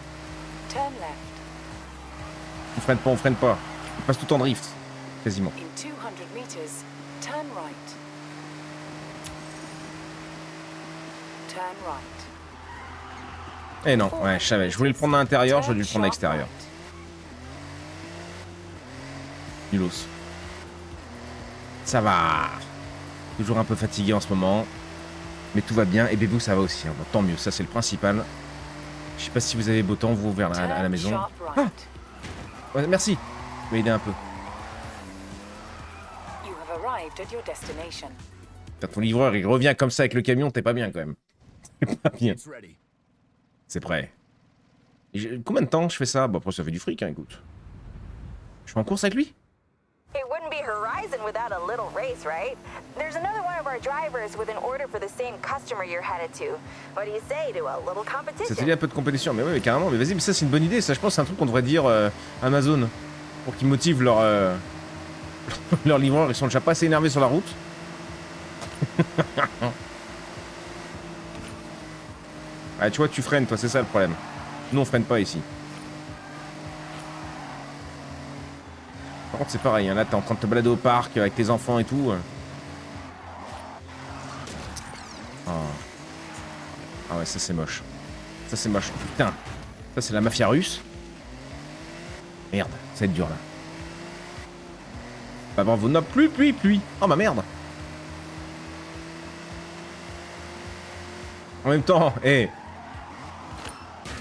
turn left. On freine pas. On passe tout en drift, quasiment. In 200 meters, turn right. Turn right. Eh non, ouais, je savais. Je voulais le prendre à l'intérieur, j'aurais dû le prendre à l'extérieur. Nulos. Ça va. Toujours un peu fatigué en ce moment. Mais tout va bien. Et Bébou, ça va aussi. Hein. Bon, tant mieux, ça c'est le principal. Je sais pas si vous avez beau temps, vous, vers à la maison. Ah ouais, merci. Vous m'avez aidé un peu. You have arrived at your destination. Quand ton livreur il revient comme ça avec le camion, t'es pas bien quand même. T'es pas bien. C'est prêt. Combien de temps je fais ça? Bon, après ça fait du fric, hein, écoute. Je fais en course avec lui? It wouldn't be Horizon without a little race, right? There's another one of our drivers with an order for the same customer you're headed to. What do you say to a little competition? Ça te dit un peu de compétition, mais ouais, mais carrément. Mais vas-y, mais ça c'est une bonne idée. Ça, je pense, c'est un truc qu'on devrait dire Amazon. Pour qu'ils motivent leur leurs livreurs, ils sont déjà pas assez énervés sur la route. Ah, tu vois, tu freines, toi, c'est ça le problème. Nous, on freine pas ici. Par contre, c'est pareil, hein, là, t'es en train de te balader au parc avec tes enfants et tout. Oh. Ah ouais, ça c'est moche. Ça c'est moche. Putain. Ça c'est la mafia russe. Merde, ça va être dur là. Bah bravo, non, pluie. Oh ma merde. En même temps, hé.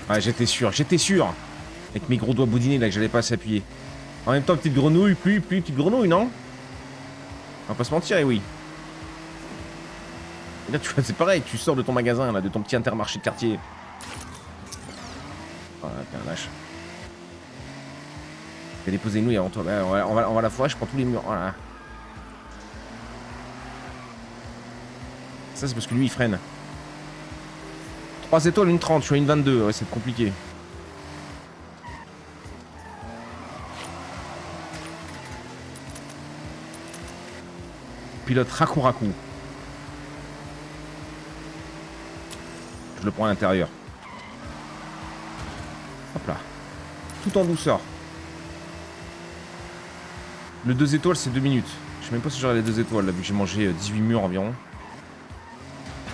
Ouais, j'étais sûr. Avec mes gros doigts boudinés là que j'allais pas s'appuyer. En même temps, petite grenouille, pluie, petite grenouille, non? On va pas se mentir, et oui. Et là, tu vois, c'est pareil, tu sors de ton magasin, là, de ton petit Intermarché de quartier. Voilà, t'es un lâche. T'as déposé une nouille avant toi. Bah, on va la fourrer, je prends tous les murs. Voilà. Ça, c'est parce que lui, il freine. 3 étoiles, une 30, je suis à une 22. Ouais, c'est compliqué. Pilote Raku. Je le prends à l'intérieur. Hop là. Tout en douceur. Le 2 étoiles, c'est 2 minutes. Je sais même pas si j'aurai les 2 étoiles, là, vu que j'ai mangé 18 murs environ.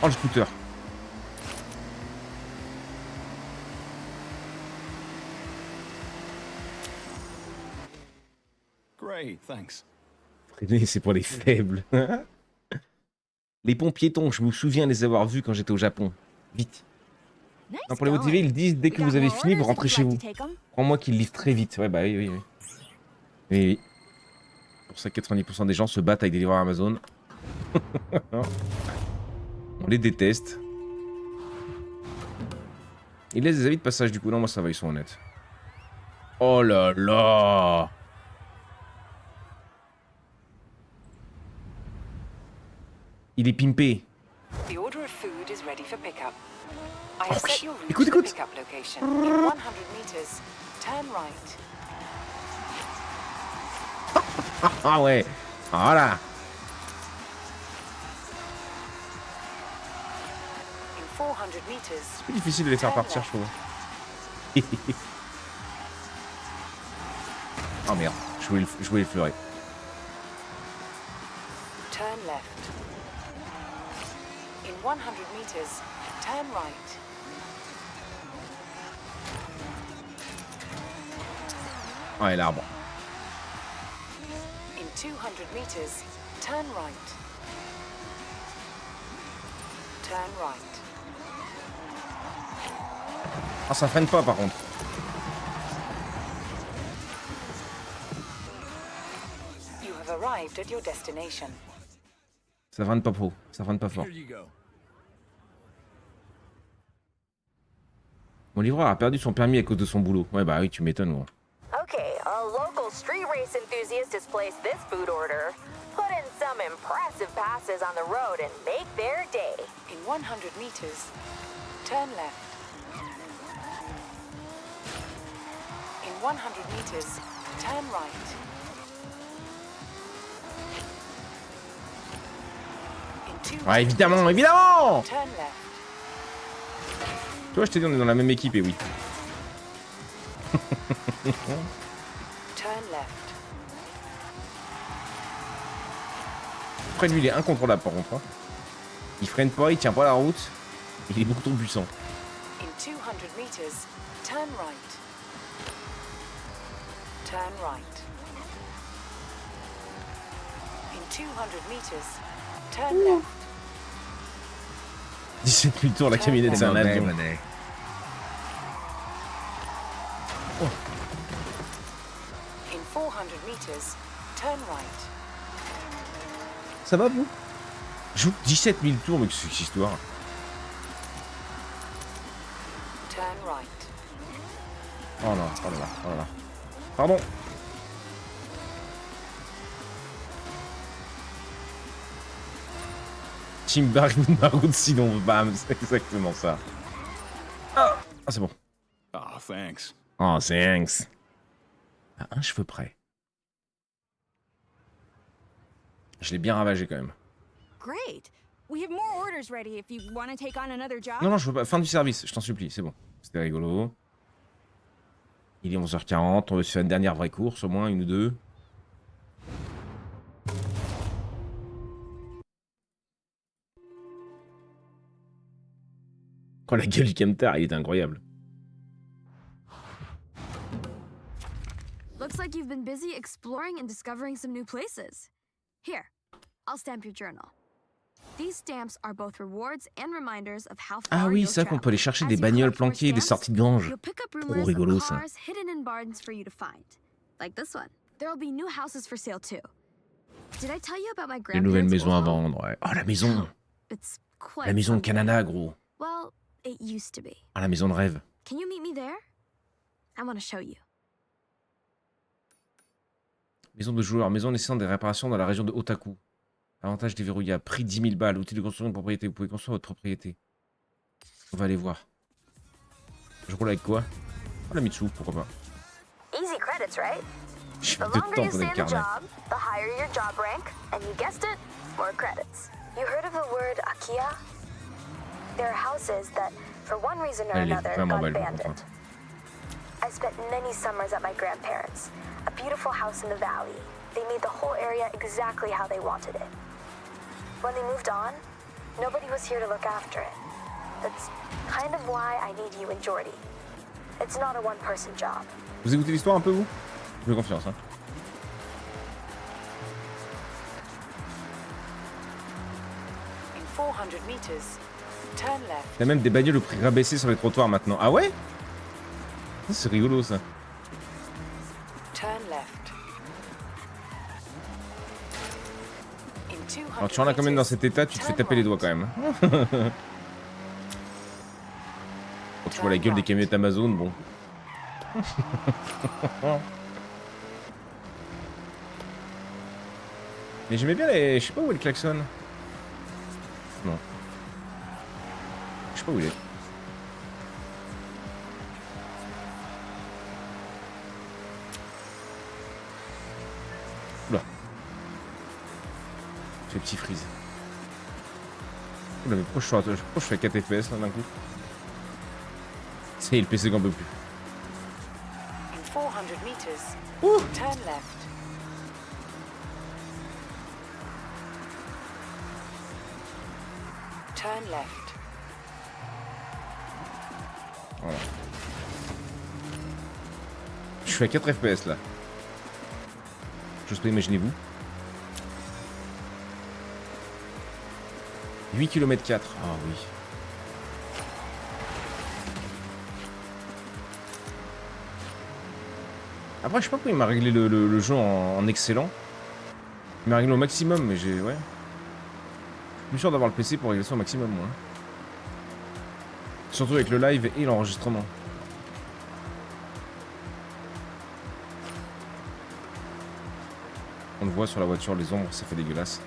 Oh, le scooter. Great, thanks. Freiner, c'est pour les faibles. Les ponts piétons, je me souviens les avoir vus quand j'étais au Japon. Vite. Non, pour les motiver, ils disent dès que vous avez fini, vous rentrez chez vous. Crois-moi qu'ils livrent très vite. Ouais, bah oui. Oui. Pour ça, 90% des gens se battent avec des livreurs Amazon. On les déteste. Ils laissent des avis de passage du coup. Non, moi ça va, ils sont honnêtes. Oh là là. Il est pimpé. The order of food is ready for pickup. I have set your route Écoute. to the pickup location. In 100 meters, turn right. Ah ouais. Voilà. In 400 meters. C'est plus difficile de les faire partir, je trouve. Oh merde, je voulais le fleurer. Turn left. In 100 meters, turn right. Ouais, l'arbre. In 200 meters, turn right. Turn right. Ah, ça freine pas par contre. You have arrived at your destination. Ça freine pas trop. Ça freine pas fort. Mon livreur a perdu son permis à cause de son boulot. Ouais, bah oui, tu m'étonnes, moi. Okay, a local street race enthusiast has placed this food order. Put in some impressive passes on the road and make their day. In 100 meters, turn left. In 100 meters, turn right. In 200 Ouais, évidemment. turn left. Tu vois, je t'ai dit, on est dans la même équipe, et oui. Turn left. Après, lui, il est incontrôlable, par contre. Hein. Il freine pas, il tient pas la route. Il est beaucoup trop puissant. In 200 meters, turn right. Turn right. In 200 meters, turn left. 17 000 tours, la camionnette, c'est un avion. In 400 meters, turn right. Ça va, vous? Je joue 17 000 tours, mais qu'est-ce que c'est cette histoire? Turn right. Oh non, oh là là, oh là là. Pardon. Team barre ma route, sinon bam, c'est exactement ça. Ah, c'est bon. Ah, thanks. Oh, thanks. À un cheveu près. Je l'ai bien ravagé quand même. Great. We have more orders ready if you want to take on another job. Non, je veux pas. Fin du service, je t'en supplie, c'est bon. C'était rigolo. Il est 11h40, on veut se faire une dernière vraie course, au moins, une ou deux. Oh, la gueule du camtar, il est incroyable. Looks like you've been busy exploring and discovering some new places. Here, I'll stamp your journal. These stamps are both rewards and reminders of how far Ah oui, you've c'est vrai qu'on peut aller chercher traveled. des As you bagnoles collect more planquées et des stamps, sorties de ganges. you'll pick up Trop rumors rigolo of ça. cars hidden in barns for you to find. Like this one. There'll be new houses for sale too. Did I tell you about my Les nouvelles grandparents' maisons à old home? vendre, ouais. Oh, la maison. It's quite La maison de something. Canada, gros. Well, it used to be. Ah, la maison de rêve. Can you meet me there? I want to show you. Maison de joueurs, maison nécessitant des réparations dans la région de Otaku. Avantage déverrouillable, prix 10 000 balles, outil de construction de propriété. Vous pouvez construire votre propriété. On va aller voir. Je roule avec quoi? Oh, la Mitsu, pourquoi pas. Easy credits, right? J'ai The pas de longer temps you pour stay des in the carnets. job, the higher your job rank, and you guessed it, more credits. You heard of the word Akia? There are houses that, for one reason or Elle est another, vraiment got belle, par contre. abandoned. I spent many summers at my grandparents', a beautiful house in the valley. They made the whole area exactly how they wanted it. When they moved on, nobody was here to look after it. That's kind of why I need you and Jordy. It's not a one-person job. Vous écoutez l'histoire un peu, vous? Je fais confiance, hein. In 400 meters, turn left. Il y a même des bagnoles au prix rabaissé sur les trottoirs maintenant. Ah ouais? C'est rigolo ça. Turn left. In 200 Alors tu en as quand même dans cet état, tu te fais taper les doigts quand même. Quand tu vois la gueule des camionnettes Amazon, bon. Mais j'aimais bien les... Je sais pas où est le klaxon. Non. Je sais pas où il est. Oula. C'est petit freeze. Oula, mais pourquoi je suis à 4 FPS là d'un coup? C'est le PC qu'on peut plus. In 400 meters, turn left. Turn left. Voilà. Je suis à 4 FPS là. J'ose pas imaginer vous. 8 km 4. Ah oui. Après je sais pas pourquoi il m'a réglé le jeu en excellent. Il m'a réglé au maximum mais j'ai... Ouais. Je suis plus sûr d'avoir le PC pour régler ça au maximum moi. Surtout avec le live et l'enregistrement. On le voit sur la voiture, les ombres, ça fait dégueulasse.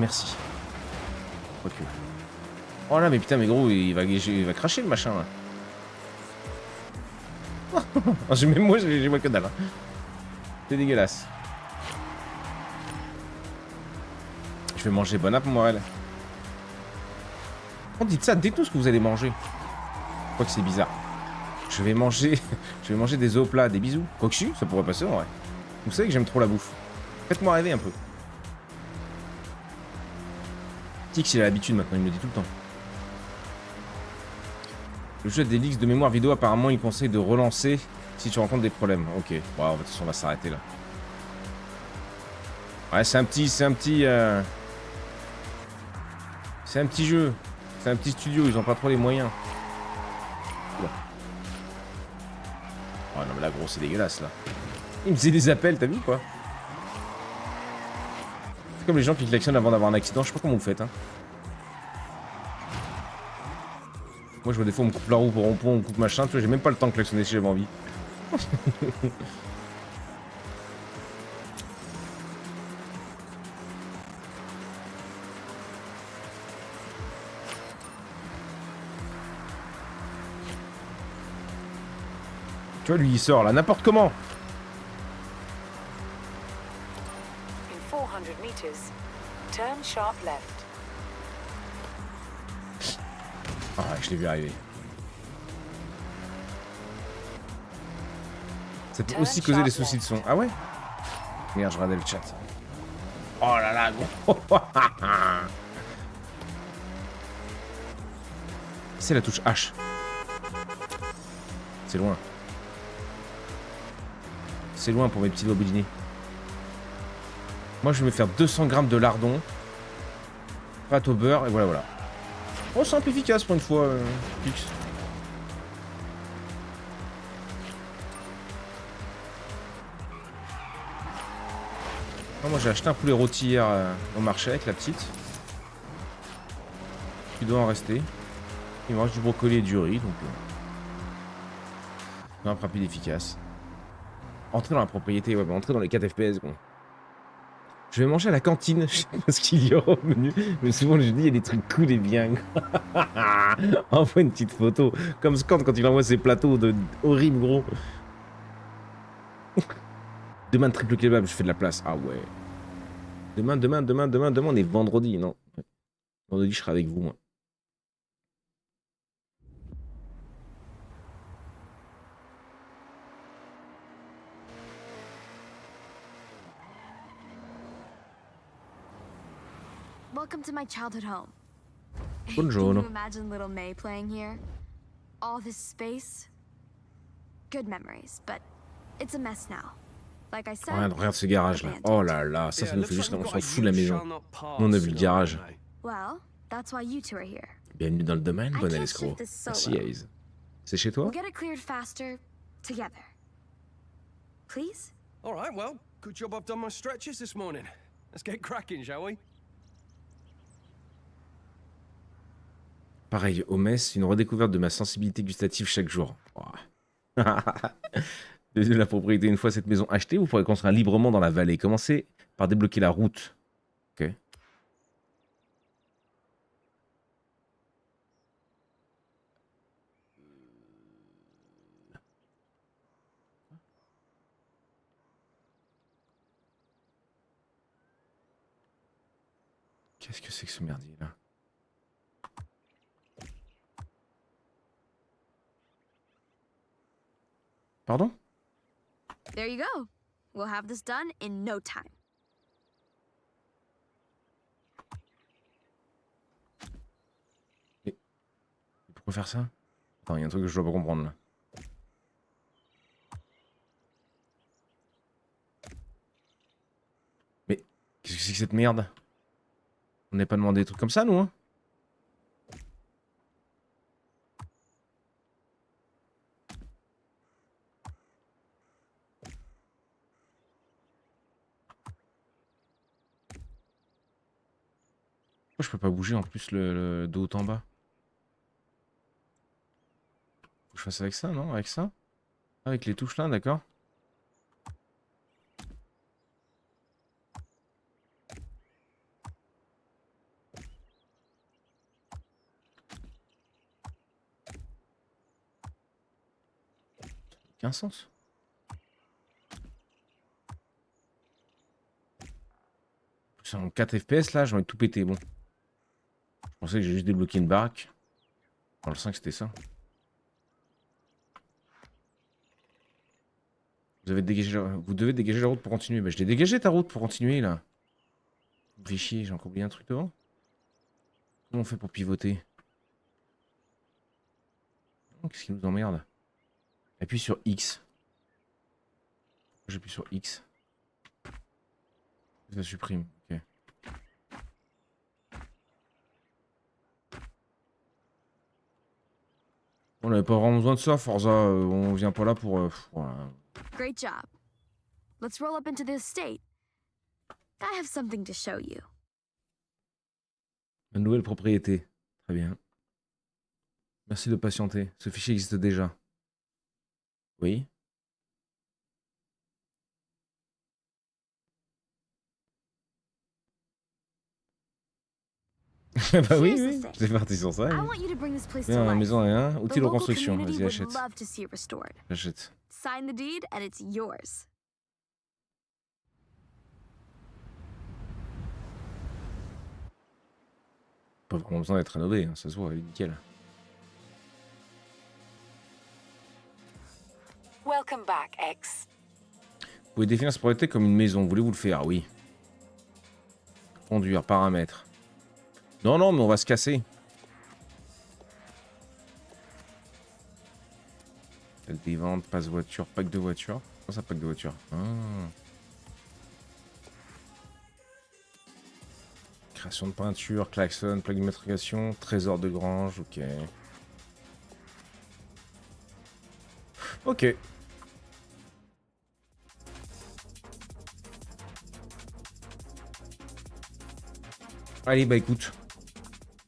Merci. Ok. Oh là, mais putain, mais gros, il va cracher le machin là. Même moi, je vois que dalle. Hein. C'est dégueulasse. Je vais manger bon app, moi. On dit ça, dites-nous ce que vous allez manger. Quoi que c'est bizarre. Je vais manger des os plats, des bisous. Quoi que si, ça pourrait passer en vrai. Vous savez que j'aime trop la bouffe. Faites-moi rêver un peu. Tix, il a l'habitude maintenant, il me le dit tout le temps. Le jeu d'Elix de mémoire vidéo, apparemment, il conseille de relancer si tu rencontres des problèmes. Ok, wow, de toute façon, on va s'arrêter là. Ouais, c'est un petit jeu. C'est un petit studio, ils ont pas trop les moyens. Oula. Oh non, mais là, gros, c'est dégueulasse là. Il me faisait des appels, t'as vu quoi? C'est comme les gens qui klaxonnent avant d'avoir un accident, je sais pas comment vous faites. Hein. Moi je vois des fois on me coupe la roue pour rond-point, on me coupe machin, tu vois, j'ai même pas le temps de klaxonner si j'avais envie. Tu vois, lui il sort là, n'importe comment. In 400 meters, turn sharp left. Ah, je l'ai vu arriver. Ça peut aussi causer des soucis de son. Ah ouais? Merde, je regardais le chat. Oh là là, gros. C'est la touche H. C'est loin. C'est loin pour mes petits doigts boudinés. Moi, je vais me faire 200 grammes de lardon. Pâte au beurre, et voilà, voilà. Oh, c'est un peu efficace pour une fois, Pix. Oh, moi, j'ai acheté un poulet rôti hier au marché avec la petite. Il doit en rester. Il me reste du brocoli et du riz, donc... un rapide efficace. Entrer dans la propriété, ouais, bah entrer dans les 4 FPS, quoi. Je vais manger à la cantine, je sais pas ce qu'il y aura au menu, mais souvent je dis il y a des trucs cool et bien. Envoie une petite photo, comme Scott quand il envoie ses plateaux de horribles gros. Demain le triple kebab, je fais de la place. Ah ouais. Demain, on est vendredi, non. Vendredi, je serai avec vous, moi. Welcome to my childhood home. Buongiorno. Can you imagine little May playing here? All this space? Good memories, but it's a mess now. Like I said, Regarde ce garage là. Oh là là, ça nous fait juste on s'en fout de la maison. Nous on a vu le garage. well, that's why you two are here. Bienvenue dans le domaine, I bon can't escroc. shift this solo. Merci Aze. C'est chez toi? We'll get it cleared faster together. Please? All right, well, good job I've done my stretches this morning. Let's get cracking, shall we? Pareil, au Metz, une redécouverte de ma sensibilité gustative chaque jour. Oh. De la propriété, une fois cette maison achetée, vous pourrez construire librement dans la vallée. Commencez par débloquer la route. Ok. Qu'est-ce que c'est que ce merdier là? Pardon? There you go. We'll have this done in no time. Mais pourquoi faire ça? Attends, il y a un truc que je dois pas comprendre là. Mais qu'est-ce que c'est que cette merde? On n'a pas demandé des trucs comme ça, nous, hein? Pourquoi je peux pas bouger en plus le de haut en bas? Faut que je fasse avec ça, non? Avec ça? Avec les touches là, d'accord? Aucun sens. C'est en 4 FPS là, j'ai envie de tout péter. Bon. Je pensais que j'ai juste débloqué une baraque. Dans le 5 c'était ça. Vous devez dégager la route pour continuer. Bah, je l'ai dégagé ta route pour continuer là. Vous me faites chier, j'ai encore oublié un truc devant. Comment on fait pour pivoter? Qu'est-ce qui nous emmerde? Appuie sur X. J'appuie sur X. Ça supprime. Ok. On n'avait pas vraiment besoin de ça, Forza. On vient pas là pour. Voilà. Great job. Let's roll up into the estate. I have something to show you. Ma nouvelle propriété. Très bien. Merci de patienter. Ce fichier existe déjà. Oui. Bah oui, oui. J'étais parti sur ça. I want you to bring this place to Bien, life. maison à rien. The Outil de local reconstruction. community Vas-y, would achète. love to see it restored. J'achète. Sign the deed and it's yours. Pas vraiment besoin d'être rénové, hein, ça se voit, elle est nickel. Welcome back, X. Vous pouvez définir cette propriété comme une maison. Voulez-vous le faire? Oui. Conduire, paramètres. Non, non, mais on va se casser. Des ventes, passe voiture, pack de voiture. Comment ça, pack de voiture? Création de peinture, klaxon, plaque d'immatriculation, trésor de grange, ok. Ok. Allez, bah écoute.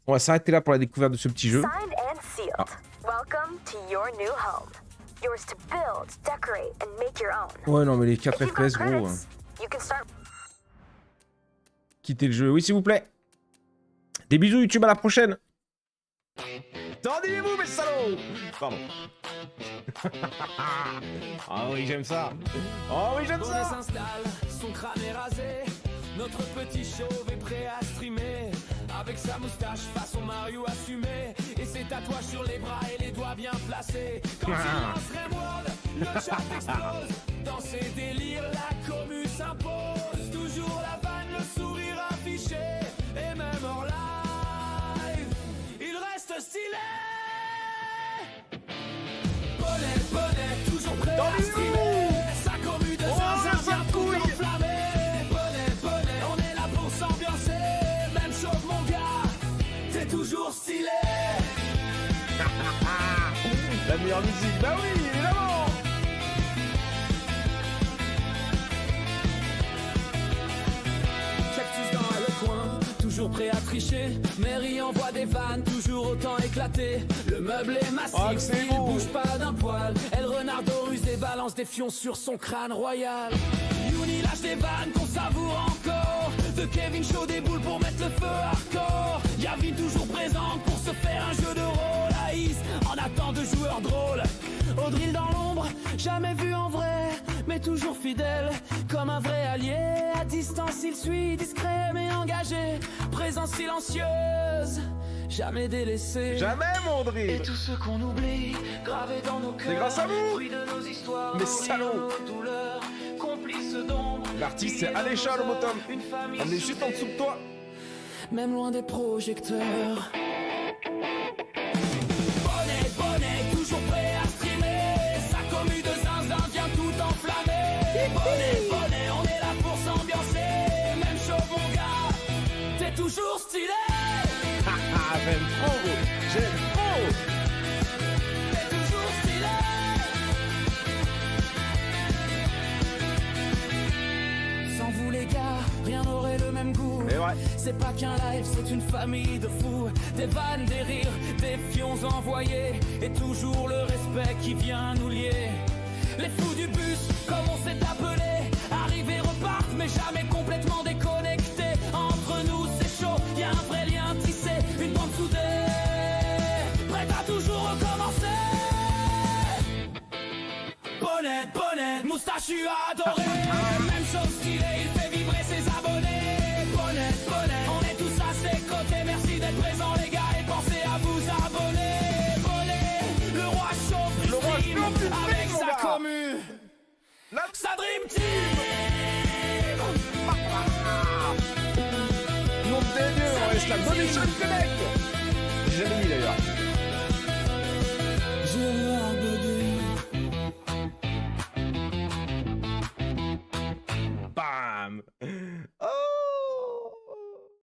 On va s'arrêter là pour la découverte de ce petit jeu. Signed and sealed. Welcome to your new home. Yours to build, decorate, and make your own. Ouais, non, mais les 4 If you've got FPS, gros. credits, you can start. Quittez le jeu. Oui, s'il vous plaît. Des bisous, YouTube, à la prochaine. Tendez-vous, mes salauds. Pardon. Ah oui, j'aime ça. Oh oui, j'aime ça. S'installe, son crâne est rasé. Notre petit chauve est prêt à streamer. Avec sa moustache façon Mario assumé. Et ses tatouages sur les bras et les doigts bien placés. Quand il lance Rimworld, le chat explose. Dans ses délires, la commu s'impose. Toujours la vanne, le sourire affiché. Et même hors live, il reste stylé. Bonnet, bonnet, toujours prêt à streamer. Sa commu de zinzin vient tout enflammer. Bonnet, bonnet, on est là pour s'ambiancer. Même chose mon gars, t'es toujours stylé. La meilleure musique, bah oui, évidemment. Cactus dans le coin, toujours prêt à tricher. Mary envoie des vannes, toujours autant éclatées. Le meuble est massif, il bouge pas d'un poil. Elle renardo ruse et balance des fions sur son crâne royal. Youni lâche des vannes qu'on savoure encore. De Kevin Shaw des boules pour mettre le feu hardcore. Yavin toujours présente pour se faire un jeu de rôle. Aïs en attend de joueurs drôles. Audril dans l'ombre, jamais vu en vrai, mais toujours fidèle, comme un vrai allié. À distance il suit, discret mais engagé. Présence silencieuse, jamais délaissé. Jamais mon Audril. Et tout ce qu'on oublie, gravé dans nos cœurs. C'est grâce à vous. Fruit de nos histoires, mais salaud. douleurs, complices d'ombre. L'artiste c'est Alécha le bottom. On est juste en dessous de toi. Même loin des projecteurs. Bonnet, bonnet, toujours prêt à streamer. Sa commu de zinzin vient tout enflammer. Bonnet, bonnet, on est là pour s'ambiancer. Même chose mon gars, t'es toujours stylé. J'aime trop, gros. J'aime trop. T'es toujours stylé. Sans vous les gars, rien n'aurait le même goût. C'est pas qu'un live, c'est une famille de fous. Des vannes, des rires, des fions envoyés. Et toujours le respect qui vient nous lier. Les fous du bus, comme on s'est appelé. Arrivés repartent, mais jamais complètement déconnectés. Entre nous c'est chaud, y'a un vrai lien tissé. Une bande soudée, prête à toujours recommencer. Bonnet, bonnet, moustachu adoré. Même chose qu'il est, il fait vibrer ses abonnés. Bonnet, bonnet, on est tous à ses côtés. Merci d'être présents les gars et pensez à vous abonner. Bonnet, le roi chauffe, le roi stream avec sa commu. Sa dream team. Nom de Dieu, on reste la bonne émission du Québec. J'ai jamais mis d'ailleurs. Bam.